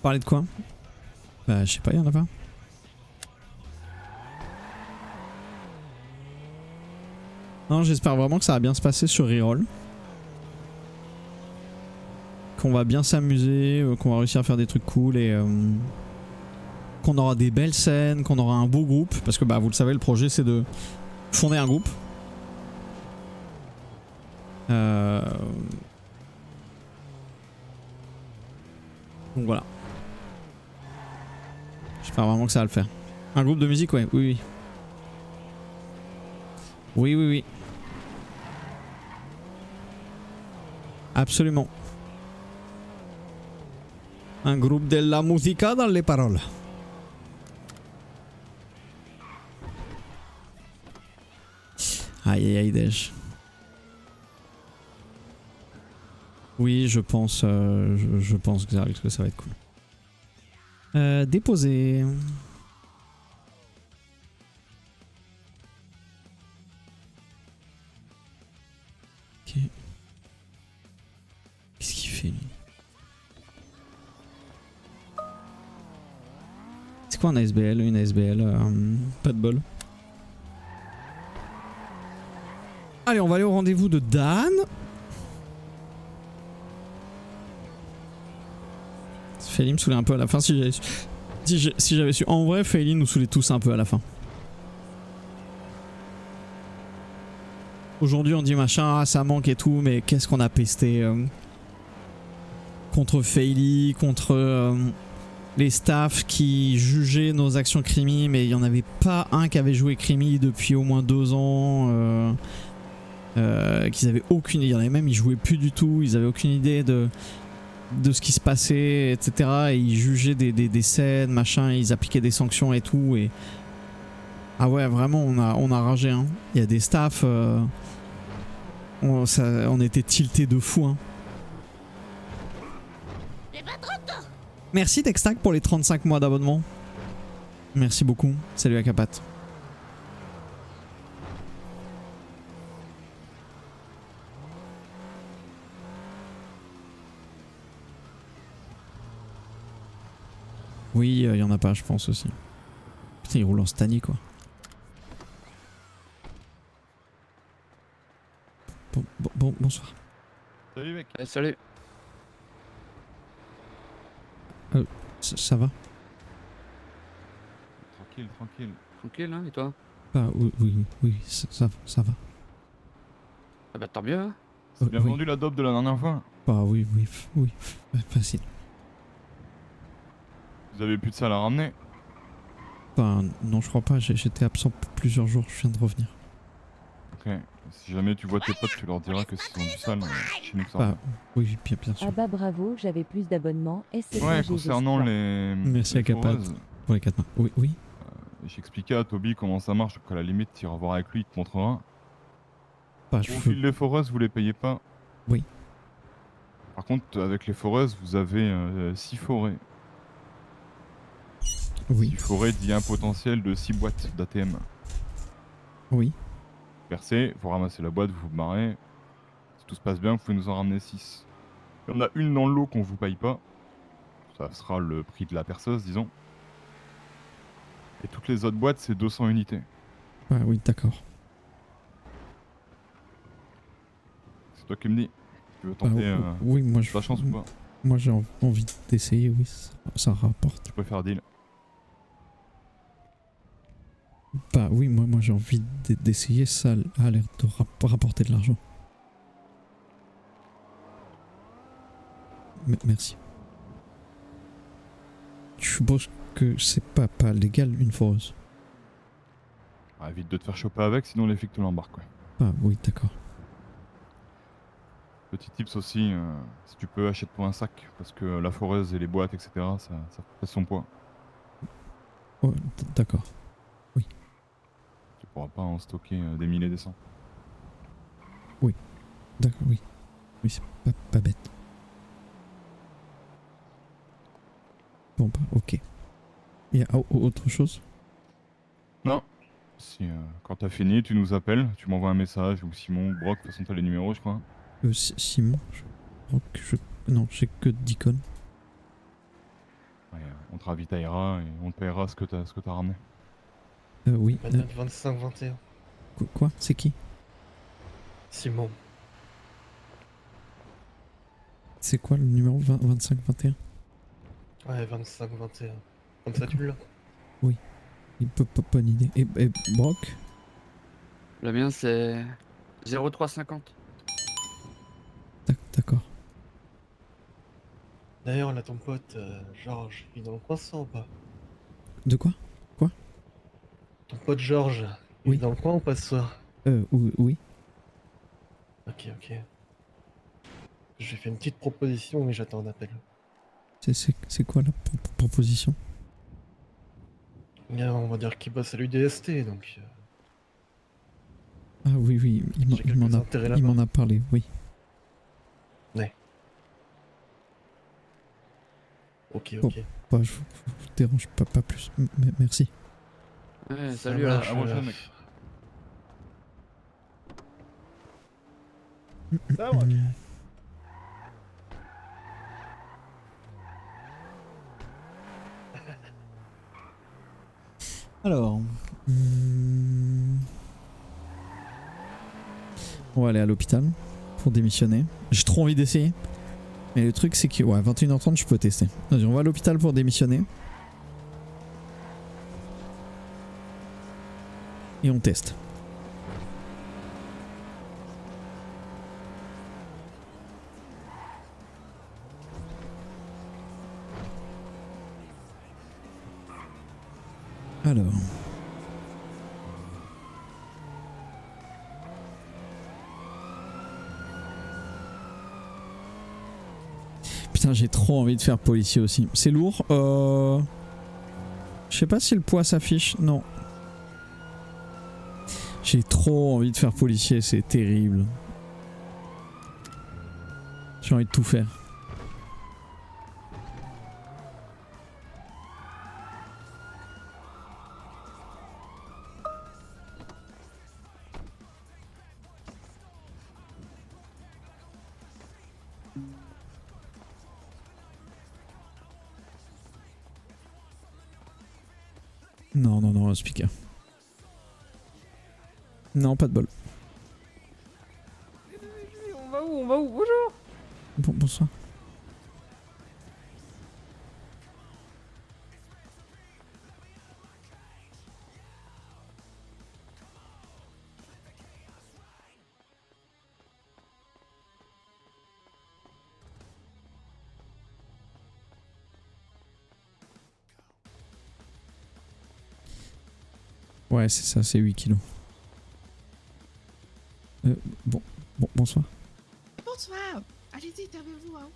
Parler de quoi? Bah, je sais pas, y'en a pas. Non, j'espère vraiment que ça va bien se passer sur Reroll. Qu'on va bien s'amuser, qu'on va réussir à faire des trucs cool et qu'on aura des belles scènes, qu'on aura un beau groupe. Parce que bah vous le savez, le projet c'est de fonder un groupe. Donc voilà. J'espère vraiment que ça va le faire. Un groupe de musique, ouais, oui, oui. Oui, oui, oui. Absolument. Un groupe de la musica dans les paroles. Aïe aïe aïe Dej. Oui, je pense Xarix, que ça va être cool. Déposer. Ok. Qu'est-ce qu'il fait lui? C'est quoi un ASBL? Une ASBL, pas de bol. Allez, on va aller au rendez-vous de Dan. Féline me saoulait un peu à la fin. Si j'avais su. En vrai, Féline nous saoulait tous un peu à la fin. Aujourd'hui, on dit machin, ah, ça manque et tout, mais qu'est-ce qu'on a pesté contre Félie, contre les staffs qui jugeaient nos actions crimi, mais il n'y en avait pas un qui avait joué crimi depuis au moins 2 ans. Qu'ils avaient aucune. Il y en avait même, ils jouaient plus du tout, ils avaient aucune idée de ce qui se passait, etc. Et ils jugeaient des scènes, machin, ils appliquaient des sanctions et tout. Et ah ouais, vraiment, on a ragé. Hein. Il y a des staffs, on était tiltés de fou. Hein. Merci Textac pour les 35 mois d'abonnement. Merci beaucoup. Salut Akapat. Oui, il y en a pas, je pense aussi. Putain, il roule en stani quoi. Bonsoir. Salut mec. Salut. Ça va? Tranquille, tranquille. Tranquille, hein, et toi? Bah oui, ça va. Ah bah tant mieux, hein. C'est bien oui. vendu la dope de la dernière fois. Bah oui, facile. Vous avez plus de salle à ramener? Bah non, je crois pas, j'étais absent plusieurs jours, je viens de revenir. Ok. Si jamais tu vois tes potes, tu leur diras que s'ils ont du sale, chez nous que ça Bah revient. oui, bien sûr. Ah bah bravo, j'avais plus d'abonnements. Ouais, concernant les. Merci les à Capat foreuses, pour les 4 mois. Oui. j'expliquais à Toby comment ça marche, donc à la limite, tu iras voir avec lui, il te montrera. Bah, Au fil les foreuses, vous les payez pas. Oui. Par contre, avec les foreuses, vous avez 6 forêts. Oui. 6 forêts dit un potentiel de 6 boîtes d'ATM. Oui. Percez, vous ramassez la boîte, vous vous marrez. Si tout se passe bien, vous pouvez nous en ramener 6. Il y en a une dans le lot qu'on vous paye pas. Ça sera le prix de la perceuse, disons. Et toutes les autres boîtes, c'est 200 unités. Bah oui, d'accord. C'est toi qui me dis. Tu veux tenter oui, moi je. ta chance ou pas? Moi j'ai envie d'essayer, oui, ça rapporte. Tu peux faire deal. Bah oui, moi j'ai envie d'essayer, ça a l'air de rapporter de l'argent. Merci. Je suppose que c'est pas légal une foreuse. Ah, évite de te faire choper avec, sinon les flics te l'embarquent. Ouais. Ah oui, d'accord. Petit tips aussi, si tu peux, achète-toi un sac, parce que la foreuse et les boîtes, etc., ça pèse son poids. Ouais, d'accord. Tu pourras pas en stocker des milliers et des cents. D'accord, oui. Oui, c'est pas bête. Bon bah ok. Il y a autre chose? Non. Si, quand t'as fini, tu nous appelles, tu m'envoies un message, ou Simon, ou Brock, de toute façon t'as les numéros, je crois. Simon, non, j'ai que Deacon. Ouais, on te ravitaillera et on te paiera ce que t'as ramené. Oui. Madame 25-21. Quoi? C'est qui? Simon. C'est quoi le numéro 25-21? Ouais, 25-21. Comme ça, tu l'as. Il peut pas une idée. Et Brock? Le mien, c'est 0350. D'accord. D'ailleurs, là, ton pote, Georges, il est dans le coin, ça ou pas? De quoi? Ton pote Georges, il Oui. est dans le coin ou pas ce soir? Oui. Ok. Je lui fais une petite proposition et j'attends un appel. C'est quoi la proposition? Bien, on va dire qu'il bosse à l'UDST, donc... Ah oui, J'ai quelques intérêts il là-bas. m'en a parlé, oui. Ok. Bah, je vous dérange pas plus. Merci. Ouais, Ça salut alors. marche, à la prochaine, mec. Ça va, ok. Alors... On va aller à l'hôpital pour démissionner. J'ai trop envie d'essayer. Mais le truc c'est que... Ouais, 21h30 je peux tester. Vas-y, on va à l'hôpital pour démissionner. Et on teste. Alors... Putain, j'ai trop envie de faire policier aussi. C'est lourd. Je sais pas si le poids s'affiche. Non. J'ai trop envie de faire policier, c'est terrible. J'ai envie de tout faire. Non, speaker. Non, pas de bol. On va où? Bonjour. Bonsoir. Ouais, c'est ça, c'est 8 kilos. Bonsoir. Bonsoir. Allez-y, servez-vous. Hein.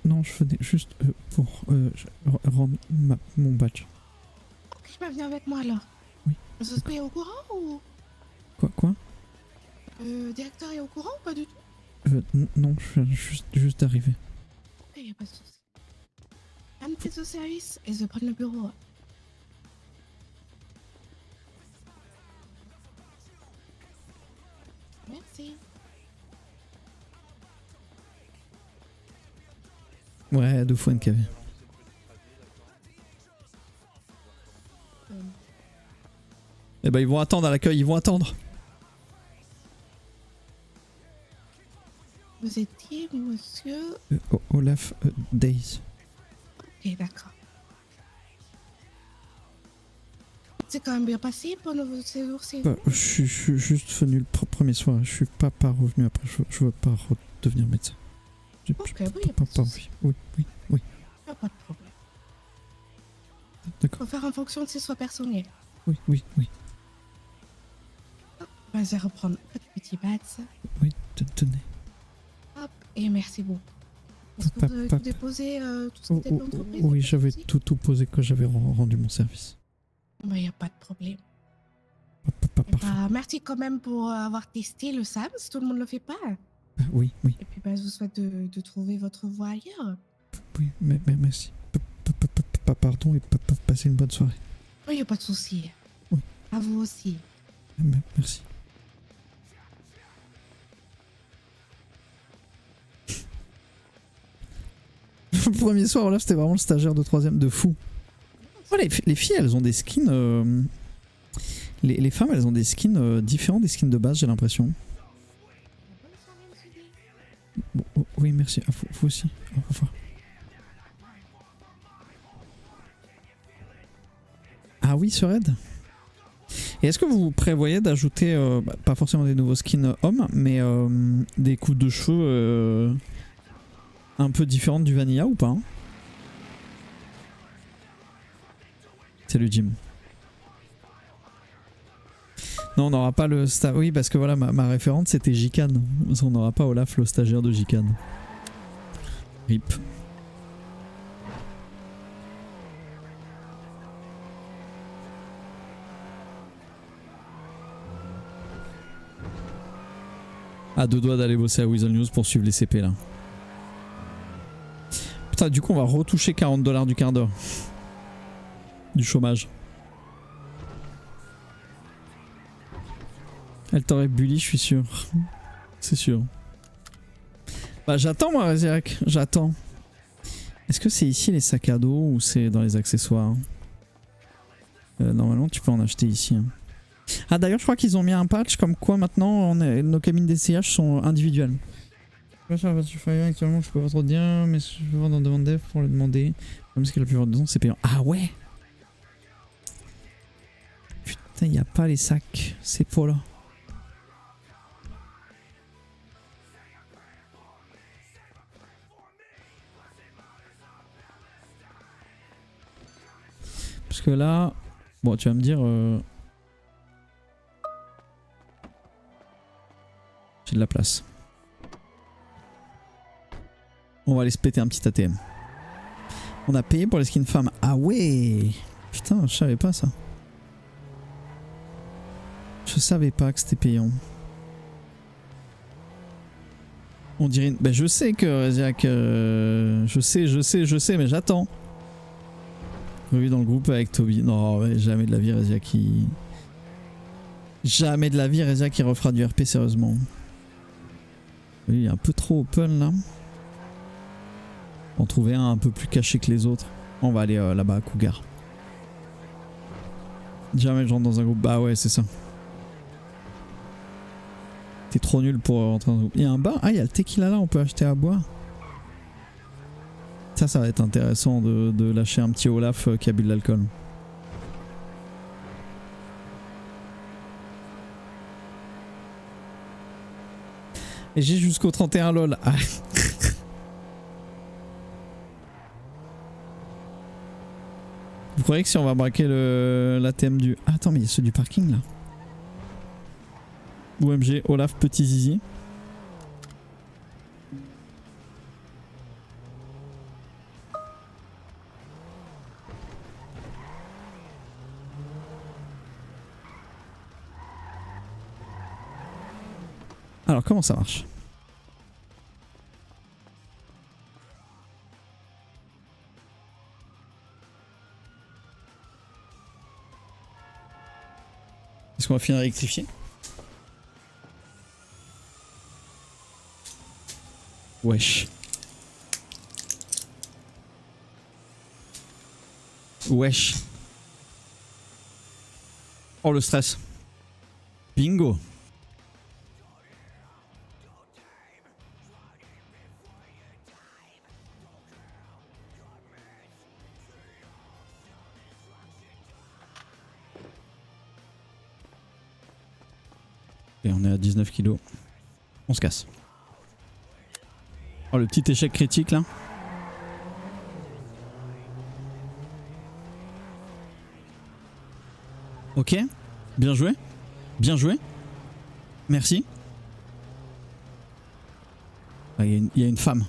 Non, je venais juste pour rendre mon badge. Ok, bah viens avec moi alors. Oui. On se est au courant ou... Quoi? Directeur est au courant ou pas du tout? Non, je viens juste d'arriver. Ok, y a pas de souci. Amenez au service et je prends le bureau. Merci. Ouais, 2 fois une cavée. Eh ben ils vont attendre à l'accueil, ils vont attendre. Vous étiez monsieur... Olaf Days. Ok, d'accord. C'est quand même bien passé pendant vos séjours, c'est... Bah, je suis juste venu le premier soir, je suis pas revenu après, je veux pas redevenir médecin. Ok, oui, y a pas de souci. Oui. Y a pas de problème. D'accord. Faut faire en fonction de ses choix personnels. Oui. Bah, je vais reprendre votre petit badge. Oui, tenez. Hop, et merci beaucoup. Est-ce que vous avez tout déposé, tout ce qui était de l'entreprise? Oui, j'avais tout posé quand j'avais rendu mon service. Bah, y a pas de problème. Parfait. Bah, merci quand même pour avoir testé le SAMS, tout le monde le fait pas. Oui. Et puis bah, je vous souhaite de trouver votre voie ailleurs. Oui, mais merci. pardon et passez une bonne soirée. Oui, y a pas de souci. Oui. À vous aussi. Merci. Le premier soir, là, c'était vraiment le stagiaire de 3ème de fou. Oh, les filles, elles ont des skins. Les femmes, elles ont des skins différents des skins de base, j'ai l'impression. Bon, oh, oui, merci. Ah, vous aussi. Au revoir. Ah oui, ce raid. Et est-ce que vous prévoyez d'ajouter, pas forcément des nouveaux skins hommes, mais des coupes de cheveux un peu différentes du Vanilla ou pas hein? Salut Jim. Non, on n'aura pas le... Oui, parce que voilà, ma référente c'était Jikan. On n'aura pas Olaf, le stagiaire de Jikan. RIP. À deux doigts d'aller bosser à Weasel News pour suivre les CP là. Putain, du coup on va retoucher 40$ du quart d'heure. Du chômage. Elle t'aurait bully, je suis sûr. C'est sûr. Bah j'attends moi, Reziak. J'attends. Est-ce que c'est ici les sacs à dos ou c'est dans les accessoires normalement tu peux en acheter ici. Hein. Ah d'ailleurs je crois qu'ils ont mis un patch comme quoi maintenant nos cabines d'essayage sont individuelles. Actuellement je peux pas trop dire mais je vais voir dans demande dev pour le demander. Même si la plupart du temps c'est payant. Ah ouais. Putain y a pas les sacs. C'est pas là. Parce que là... Bon tu vas me dire... J'ai de la place. On va aller se péter un petit ATM. On a payé pour les skins femmes. Ah ouais. Putain, je savais pas ça. Je savais pas que c'était payant. On dirait... Ben je sais que Reziak... Je sais, mais j'attends. Revu dans le groupe avec Toby. Non, ouais, jamais de la vie Reziak qui... Jamais de la vie Reziak qui refera du RP sérieusement. Oui, il est un peu trop open là. On trouvait un peu plus caché que les autres. On va aller là-bas à Cougar. Jamais je rentre dans un groupe. Bah ouais, c'est ça. T'es trop nul pour rentrer dans un groupe. Il y a un bar. Ah, il y a le tequila là, on peut acheter à boire. Ça va être intéressant de lâcher un petit Olaf qui a bu de l'alcool. Et j'ai jusqu'au 31 lol. Ah. Vous croyez que si on va braquer l'ATM du... Ah, attends mais il y a ceux du parking là. OMG, Olaf petit zizi. Alors comment ça marche? Est-ce qu'on va finir électrifié? Wesh. Wesh. Oh le stress. Bingo. Et on est à 19 kilos. On se casse. Oh le petit échec critique là. Ok. Bien joué. Bien joué. Merci. Ah, il y a une femme.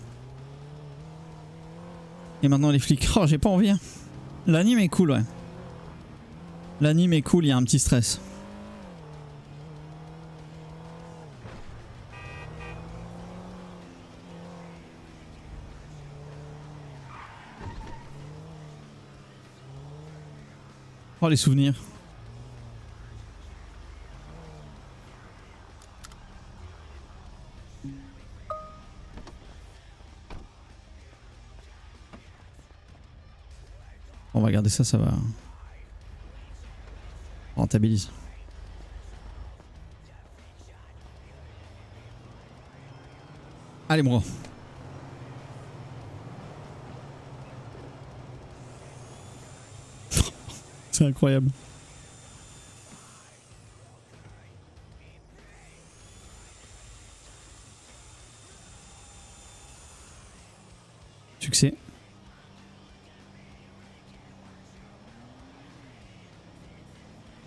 Et maintenant les flics. Oh j'ai pas envie. Hein. L'anime est cool ouais. L'anime est cool, il y a un petit stress. Oh, les souvenirs. On va garder ça, ça va. On rentabilise. Allez, bro. C'est incroyable. Succès.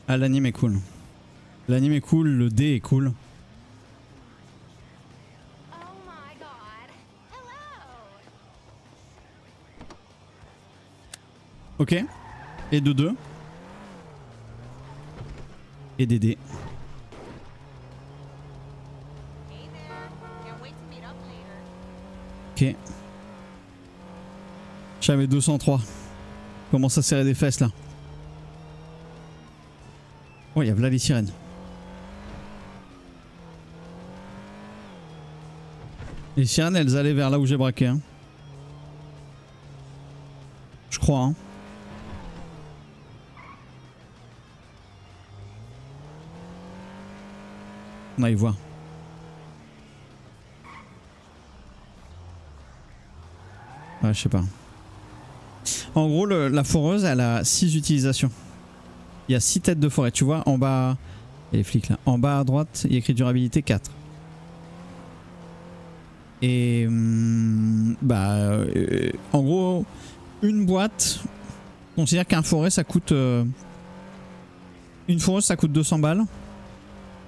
Ah, l'anime est cool. L'anime est cool, le dé est cool. Ok. Et de 2. Et des dés. Ok. J'avais 203. Commence à serrer des fesses là. Oh, il y a là les sirènes. Les sirènes, elles allaient vers là où j'ai braqué. Hein. Je crois. Hein. On aille voir. Ouais, je sais pas. En gros, la foreuse, elle a 6 utilisations. Il y a 6 têtes de forêt. Tu vois, en bas... Il y a les flics là. En bas à droite, il y a écrit durabilité 4. Et... en gros, une boîte... Considère qu'un forêt, ça coûte... Une foreuse, ça coûte 200 balles.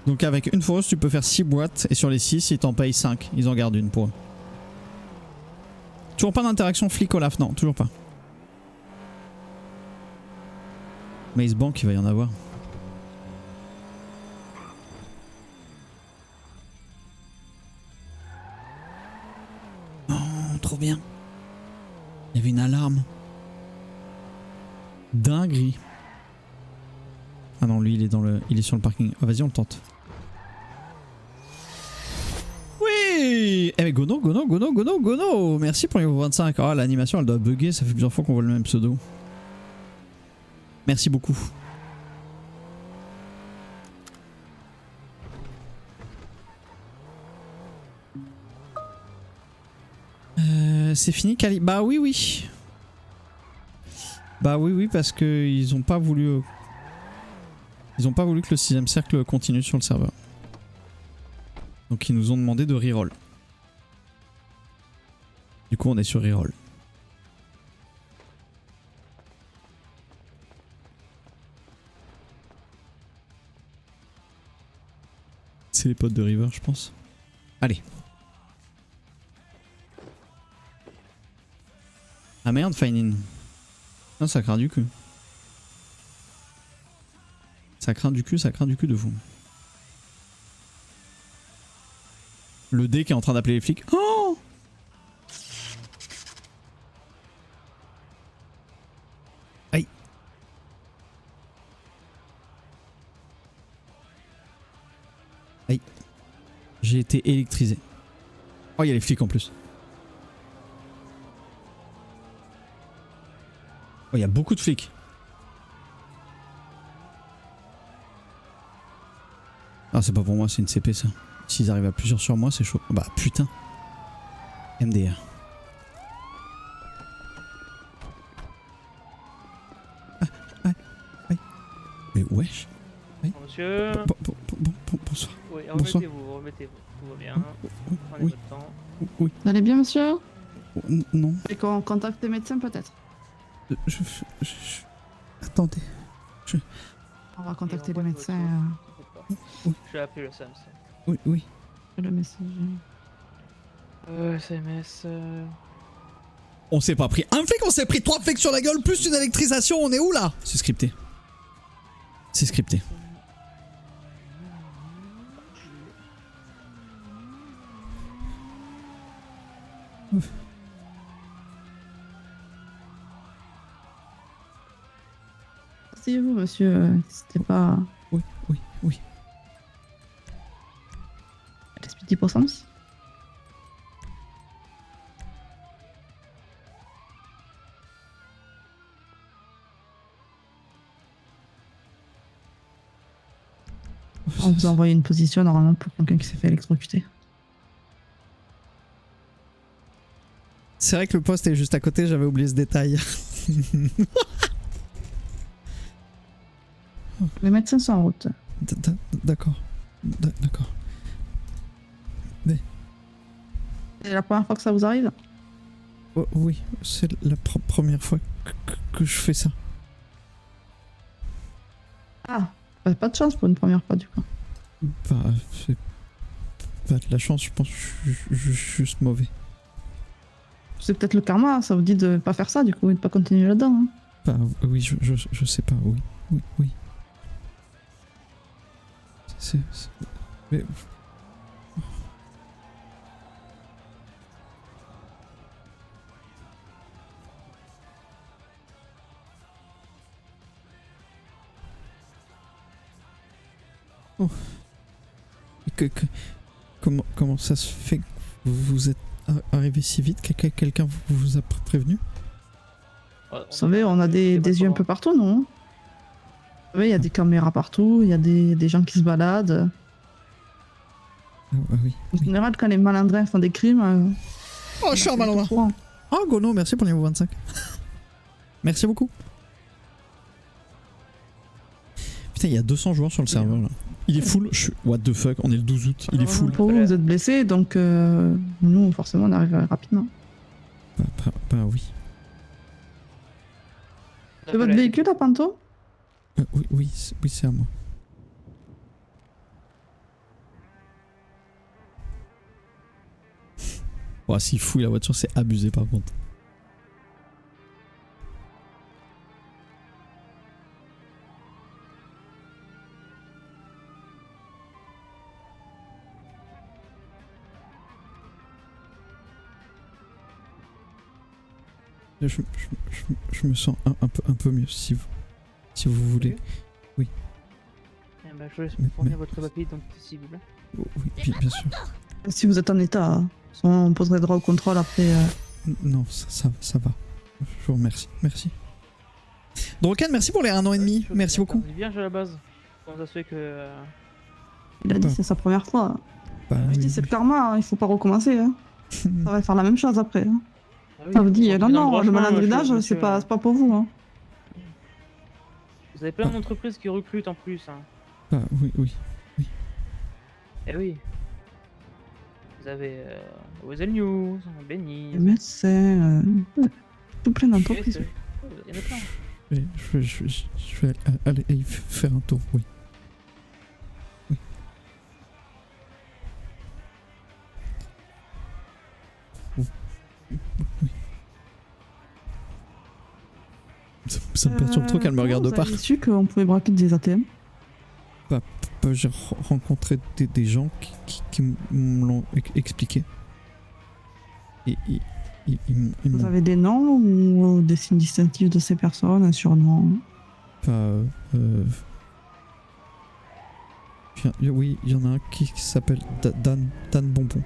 Donc avec une foreuse, tu peux faire 6 boîtes. Et sur les 6, ils t'en payent 5. Ils en gardent une pour eux. Toujours pas d'interaction flic-Olaf, non, toujours pas. Maze Bank, il va y en avoir. Oh, trop bien. Il y avait une alarme. Dinguerie. Ah non, lui, il est sur le parking. Oh, vas-y, on le tente. Oui. Eh mais Gono. Merci pour les 25. Oh, l'animation, elle doit bugger. Ça fait plusieurs fois qu'on voit le même pseudo. Merci beaucoup. C'est fini, Cali. Bah oui. Bah oui, parce que ils ont pas voulu. Ils ont pas voulu que le 6ème cercle continue sur le serveur. Donc ils nous ont demandé de reroll. Du coup, on est sur reroll. C'est les potes de River, je pense. Allez. Ah merde, Fine-In. Non, ça craint du cul. Ça craint du cul de fou. Le dé qui est en train d'appeler les flics. Oh! Aïe. Aïe. J'ai été électrisé. Oh, il y a les flics en plus. Oh, il y a beaucoup de flics. Ah, c'est pas pour moi, c'est une CP ça. S'ils arrivent à plusieurs sur moi, c'est chaud. Bah putain. MDR. Mais wesh. Monsieur. Bonsoir. Oui, remettez-vous. Tout va bien. Prenez votre temps. Oui. Vous allez bien, monsieur? Non. Et qu'on contacte des médecins, peut-être? Attendez. On va contacter les médecins. Je vais appeler le SAMS. Oui. Le messager. SMS. On s'est pas pris un flic, on s'est pris 3 flics sur la gueule, plus une électrisation, on est où là? C'est scripté. C'est scripté. aussi, vous, monsieur. N'hésitez pas. Oui. à l'expliquer pour sens. On vous a envoyé une position normalement pour quelqu'un qui s'est fait électrocuter. C'est vrai que le poste est juste à côté, j'avais oublié ce détail. Les médecins sont en route. D'accord. D'accord. C'est la première fois que ça vous arrive? Oh, oui, c'est la première fois que je fais ça. Ah, pas de chance pour une première fois du coup. Bah, c'est pas de la chance, je pense que je suis juste mauvais. C'est peut-être le karma, ça vous dit de pas faire ça du coup et de pas continuer là-dedans. Hein. Bah oui, je sais pas, oui. Mais... Oh. Comment ça se fait que vous êtes arrivé si vite? Quelqu'un vous a prévenu? Vous savez, on a des yeux un peu partout, non? Vous savez, il y a des caméras partout, il y a des gens qui se baladent. Oui. En général, quand les malandrins font des crimes... Oh, je suis un malandrin. Oh, Gono, merci pour le niveau 25. Merci beaucoup. Putain, il y a 200 joueurs sur le serveur, là. Il est full. What the fuck, on est le 12 août, il est full. Pour vous, vous êtes blessé, donc nous, forcément, on arrive rapidement. Bah oui. C'est votre véhicule à Panto? Oui, c'est à moi. Oh, s'il fouille la voiture, c'est abusé par contre. Je me sens un peu mieux si vous voulez. Oui. Eh ben, je laisse me fournir votre papier d'identité s'il vous plaît. Oui, bien sûr. Si vous êtes en état, on poserait droit au contrôle après. Non, ça va. Je vous remercie. Merci. Droken, merci pour les 1 an et demi. Merci beaucoup. Il vient à la base. Comment ça se fait que. Il a dit c'est sa première fois. Bah, je dis c'est le karma, hein, il faut pas recommencer. Hein. Ça va faire la même chose après. Hein. Ah oui, ça vous dit non, non, le malandrinage, c'est pas pour vous. Hein. Vous avez plein d'entreprises qui recrutent en plus. Hein. Bah oui. Eh oui. Vous avez Weasel News, Benny. Les médecins, tout plein d'entreprises. Il y en a plein. Je vais aller faire un tour, oui. Ça me perturbe trop qu'elle me regarde pas. Vous avez su qu'on pouvait braquer des ATM? Bah, j'ai rencontré des gens qui me l'ont expliqué. Et vous avez des noms ou des signes distinctifs de ces personnes, un surnom? Oui, il y en a un qui s'appelle Dan Bonbon.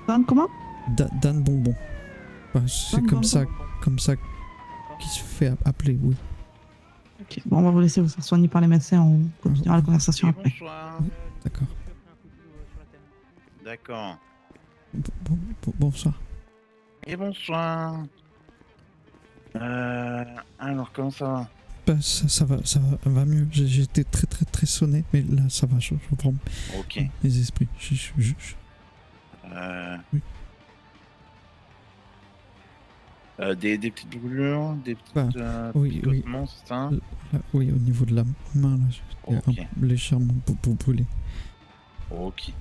Dan comment? Dan Bonbon. Bah, c'est comme ça qu'il se fait appeler, oui. Ok, bon, on va vous laisser vous faire soigner par les médecins, on continuera la conversation après. Bonsoir. Oui, d'accord. D'accord. Bonsoir. Et bonsoir. Alors, comment ça va? Bah, ça va mieux. J'étais très sonné, mais là ça va, je reprends mes esprits. Oui. Des petites brûlures, des petites picotements, c'est ça? Oui, au niveau de la main, là, j'étais légèrement brûlé. Ok.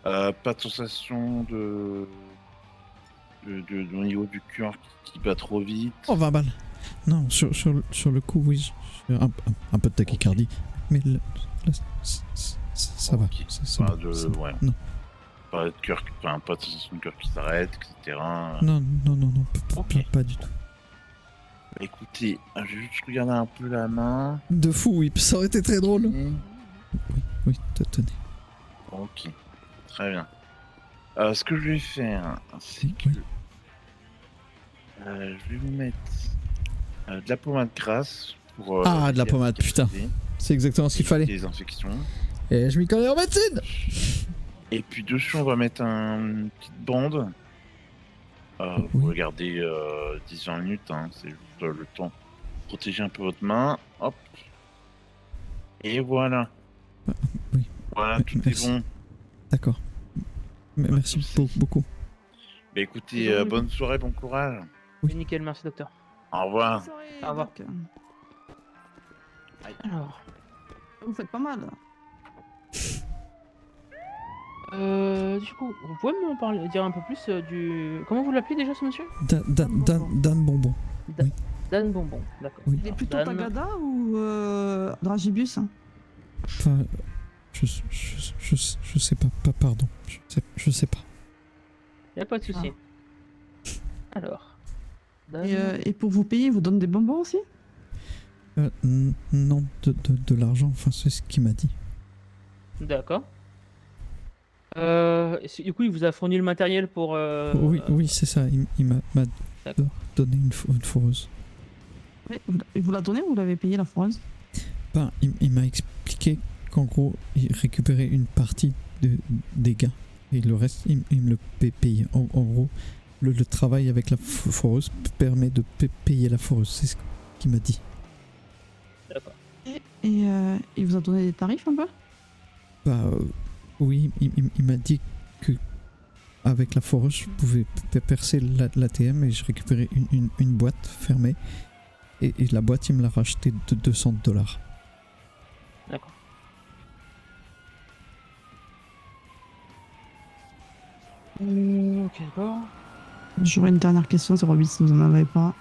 Pas de sensation au niveau du cœur qui bat trop vite? Oh, 20 balles. Non, sur le coup, oui, j'ai un peu de tachycardie, mais là, ça va. Pas de, ouais. Non. Pas de cœur, enfin, pas de sensation de cœur qui s'arrête, etc. Non, pas du tout. Écoutez, je vais juste regarder un peu la main. De fou, oui, ça aurait été très drôle. Oui, tenez. Ok, très bien. Ce que je vais faire, c'est que je vais vous mettre de la pommade grasse pour. Ah, de la pommade, putain. C'est exactement ce qu'il fallait. Des infections. Et je m'y connais en médecine. Et puis dessus, on va mettre une petite bande. Vous regardez 10-20 minutes, hein, c'est juste le temps de protéger un peu votre main. Hop. Et voilà. Oui. Voilà, tout est bon. D'accord. Merci beaucoup. Bah écoutez, bonne soirée, bon courage. Oui, nickel, merci docteur. Au revoir. Au revoir. Alors. Vous faites pas mal. Du coup, vous pouvez me parler, dire un peu plus du... Comment vous l'appelez déjà ce monsieur? Dan Bonbon. Dan Bonbon, d'accord. Il est plutôt Dan... Tagada ou Dragibus hein? Enfin, je sais pas, pardon. Je sais pas. Y'a pas de souci. Alors. Dan... Et pour vous payer, il vous donne des bonbons aussi? Non, de l'argent, enfin c'est ce qu'il m'a dit. D'accord. Du coup, il vous a fourni le matériel pour... Oui, c'est ça, il m'a donné une foreuse. Il vous l'a donné ou vous l'avez payé la foreuse? Ben, il m'a expliqué qu'en gros, il récupérait une partie des gains et le reste, il me le payait. En gros, le travail avec la foreuse permet de payer la foreuse, c'est ce qu'il m'a dit. D'accord. Et il vous a donné des tarifs un peu? Bah oui, il m'a dit que avec la foreuse, je pouvais percer l'ATM et je récupérais une boîte fermée. Et la boîte, il me l'a racheté de $200. D'accord. Ok, d'accord. J'aurais une dernière question, 08 si vous en avez pas.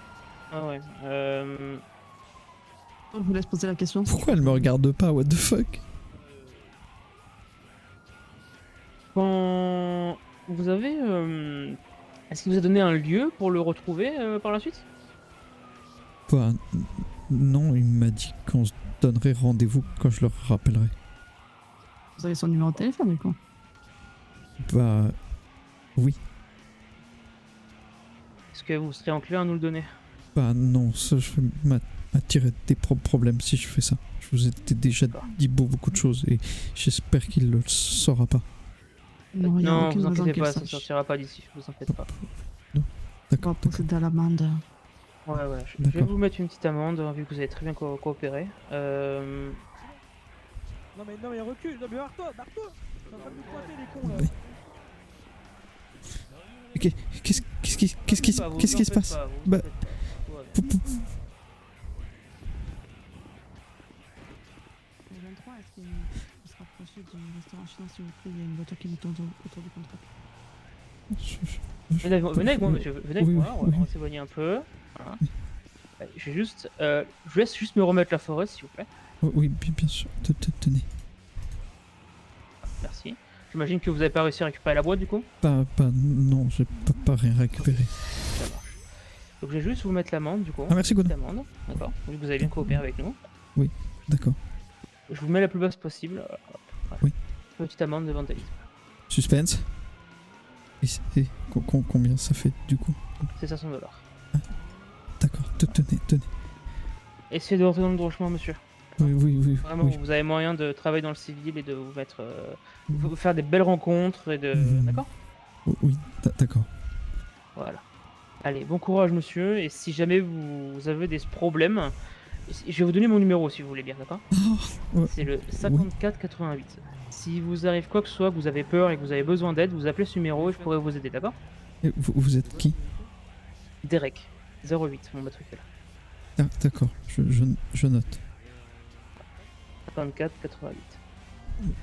Ah ouais. Je vous laisse poser la question. Pourquoi elle me regarde pas? What the fuck? Quand vous avez... Est-ce qu'il vous a donné un lieu pour le retrouver par la suite? Bah, non, il m'a dit qu'on se donnerait rendez-vous quand je le rappellerai. Vous avez son numéro de téléphone du coup? Bah, oui. Est-ce que vous serez enclin à nous le donner? Bah non, ça je vais m'attirer des problèmes si je fais ça. Je vous ai déjà dit beaucoup de choses et j'espère qu'il le saura pas. Non, vous inquiétez pas, ça ne sortira pas d'ici, vous en faites pas. D'accord. On va procéder à l'amende. Ouais, je vais vous mettre une petite amende, vu que vous avez très bien coopéré. Non mais recule, non mais barre-toi. On va nous pointer les cons là. Qu'est-ce qui se passe? Bah... Le 23, est-ce qu'il se rapprocher du restaurant chinois s'il vous plaît? Il y a une voiture qui nous tourne autour du contrôle. Venez avec moi, monsieur. Venez avec moi, on va s'éloigner un peu. Voilà. Je vais juste... je vous laisse juste me remettre la forêt, s'il vous plaît. Oui, bien sûr. Tenez. Merci. J'imagine que vous n'avez pas réussi à récupérer la boîte, du coup? Non, j'ai pas rien récupéré. Ça marche. Donc je vais juste vous mettre l'amende, du coup. Ah, merci, Godin. D'accord. Vu que vous avez bien coopéré avec nous. Oui, d'accord. Je vous mets la plus basse possible. Voilà. Oui. Petite amende de vandalisme. Suspense. Et combien ça fait, du coup? C'est $500. D'accord, tenez. Essayez de rentrer dans le droit chemin, monsieur. Oui. Vraiment, vous avez moyen de travailler dans le civil et de vous mettre... vous faire des belles rencontres et de... D'accord? Oui, d'accord. Voilà. Allez, bon courage, monsieur. Et si jamais vous avez des problèmes, je vais vous donner mon numéro si vous voulez bien, d'accord? C'est le 5488. Si vous arrive quoi que ce soit, que vous avez peur et que vous avez besoin d'aide, vous appelez ce numéro et je pourrai vous aider, d'accord? Et vous êtes qui? Derek, 08, mon matricule. Ah, d'accord, je note. 5488.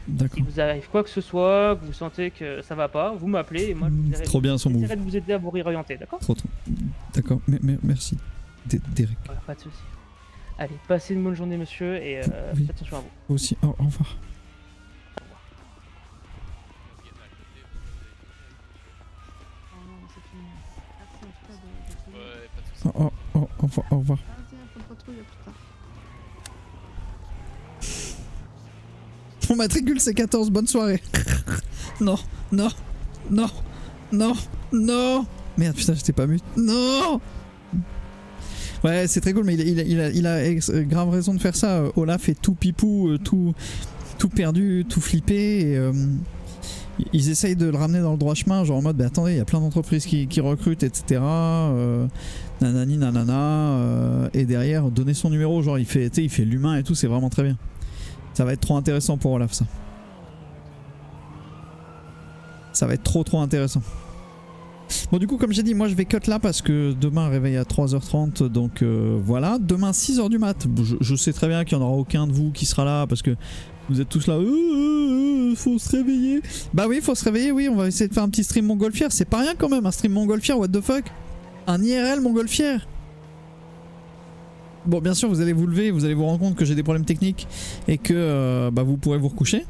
D'accord. Si vous arrive quoi que ce soit, que vous sentez que ça va pas, vous m'appelez et moi trop bien son move. j'essaierai de vous aider à vous réorienter, d'accord? Trop. D'accord, merci. Derek. Voilà, pas de soucis. Allez, passez une bonne journée, monsieur, et faites attention à vous. Vous aussi, au revoir. Au revoir. Au revoir. Vas-y, un peu de patrouille, à plus tard. Mon matricule c'est 14, bonne soirée. Non, non, non, non, non. Merde, putain, j'étais pas mute. Non. Ouais, c'est très cool, mais il a grave raison de faire ça. Olaf est tout pipou, tout perdu, tout flippé. Et, ils essayent de le ramener dans le droit chemin, genre en mode, bah attendez, il y a plein d'entreprises qui recrutent, etc. Nanani, nanana. Et derrière, donner son numéro, genre il fait l'humain et tout, c'est vraiment très bien. Ça va être trop intéressant pour Olaf, ça. Ça va être trop intéressant. Bon, du coup, comme j'ai dit, moi je vais cut là parce que demain réveil à 3h30, donc voilà. Demain 6h du mat. Je sais très bien qu'il n'y en aura aucun de vous qui sera là parce que vous êtes tous là. Faut se réveiller. Bah oui, faut se réveiller, oui. On va essayer de faire un petit stream montgolfière. C'est pas rien quand même, un stream montgolfière, what the fuck. Un IRL montgolfière. Bon, bien sûr, vous allez vous lever, vous allez vous rendre compte que j'ai des problèmes techniques et que bah, vous pourrez vous recoucher.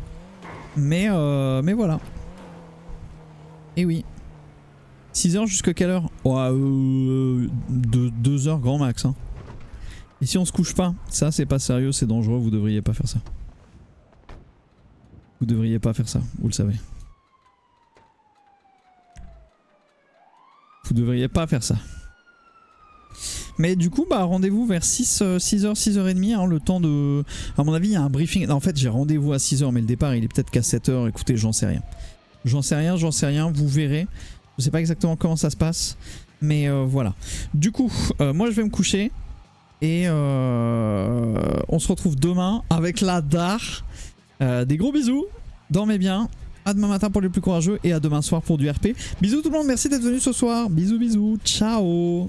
Mais voilà. Et oui. 6h jusqu'à quelle heure? Ouais, 2 heures grand max. Hein. Et si on se couche pas, ça c'est pas sérieux, c'est dangereux, vous devriez pas faire ça. Vous devriez pas faire ça, vous le savez. Vous devriez pas faire ça. Mais du coup, bah rendez-vous vers 6h, 6h30, hein, le temps de... À mon avis, il y a un briefing. En fait, j'ai rendez-vous à 6h, mais le départ, il est peut-être qu'à 7h. Écoutez, j'en sais rien. J'en sais rien, vous verrez. Je sais pas exactement comment ça se passe, mais voilà. Du coup, moi je vais me coucher et on se retrouve demain avec la DAR. Des gros bisous, dormez bien, à demain matin pour les plus courageux et à demain soir pour du RP. Bisous tout le monde, merci d'être venu ce soir, bisous, ciao.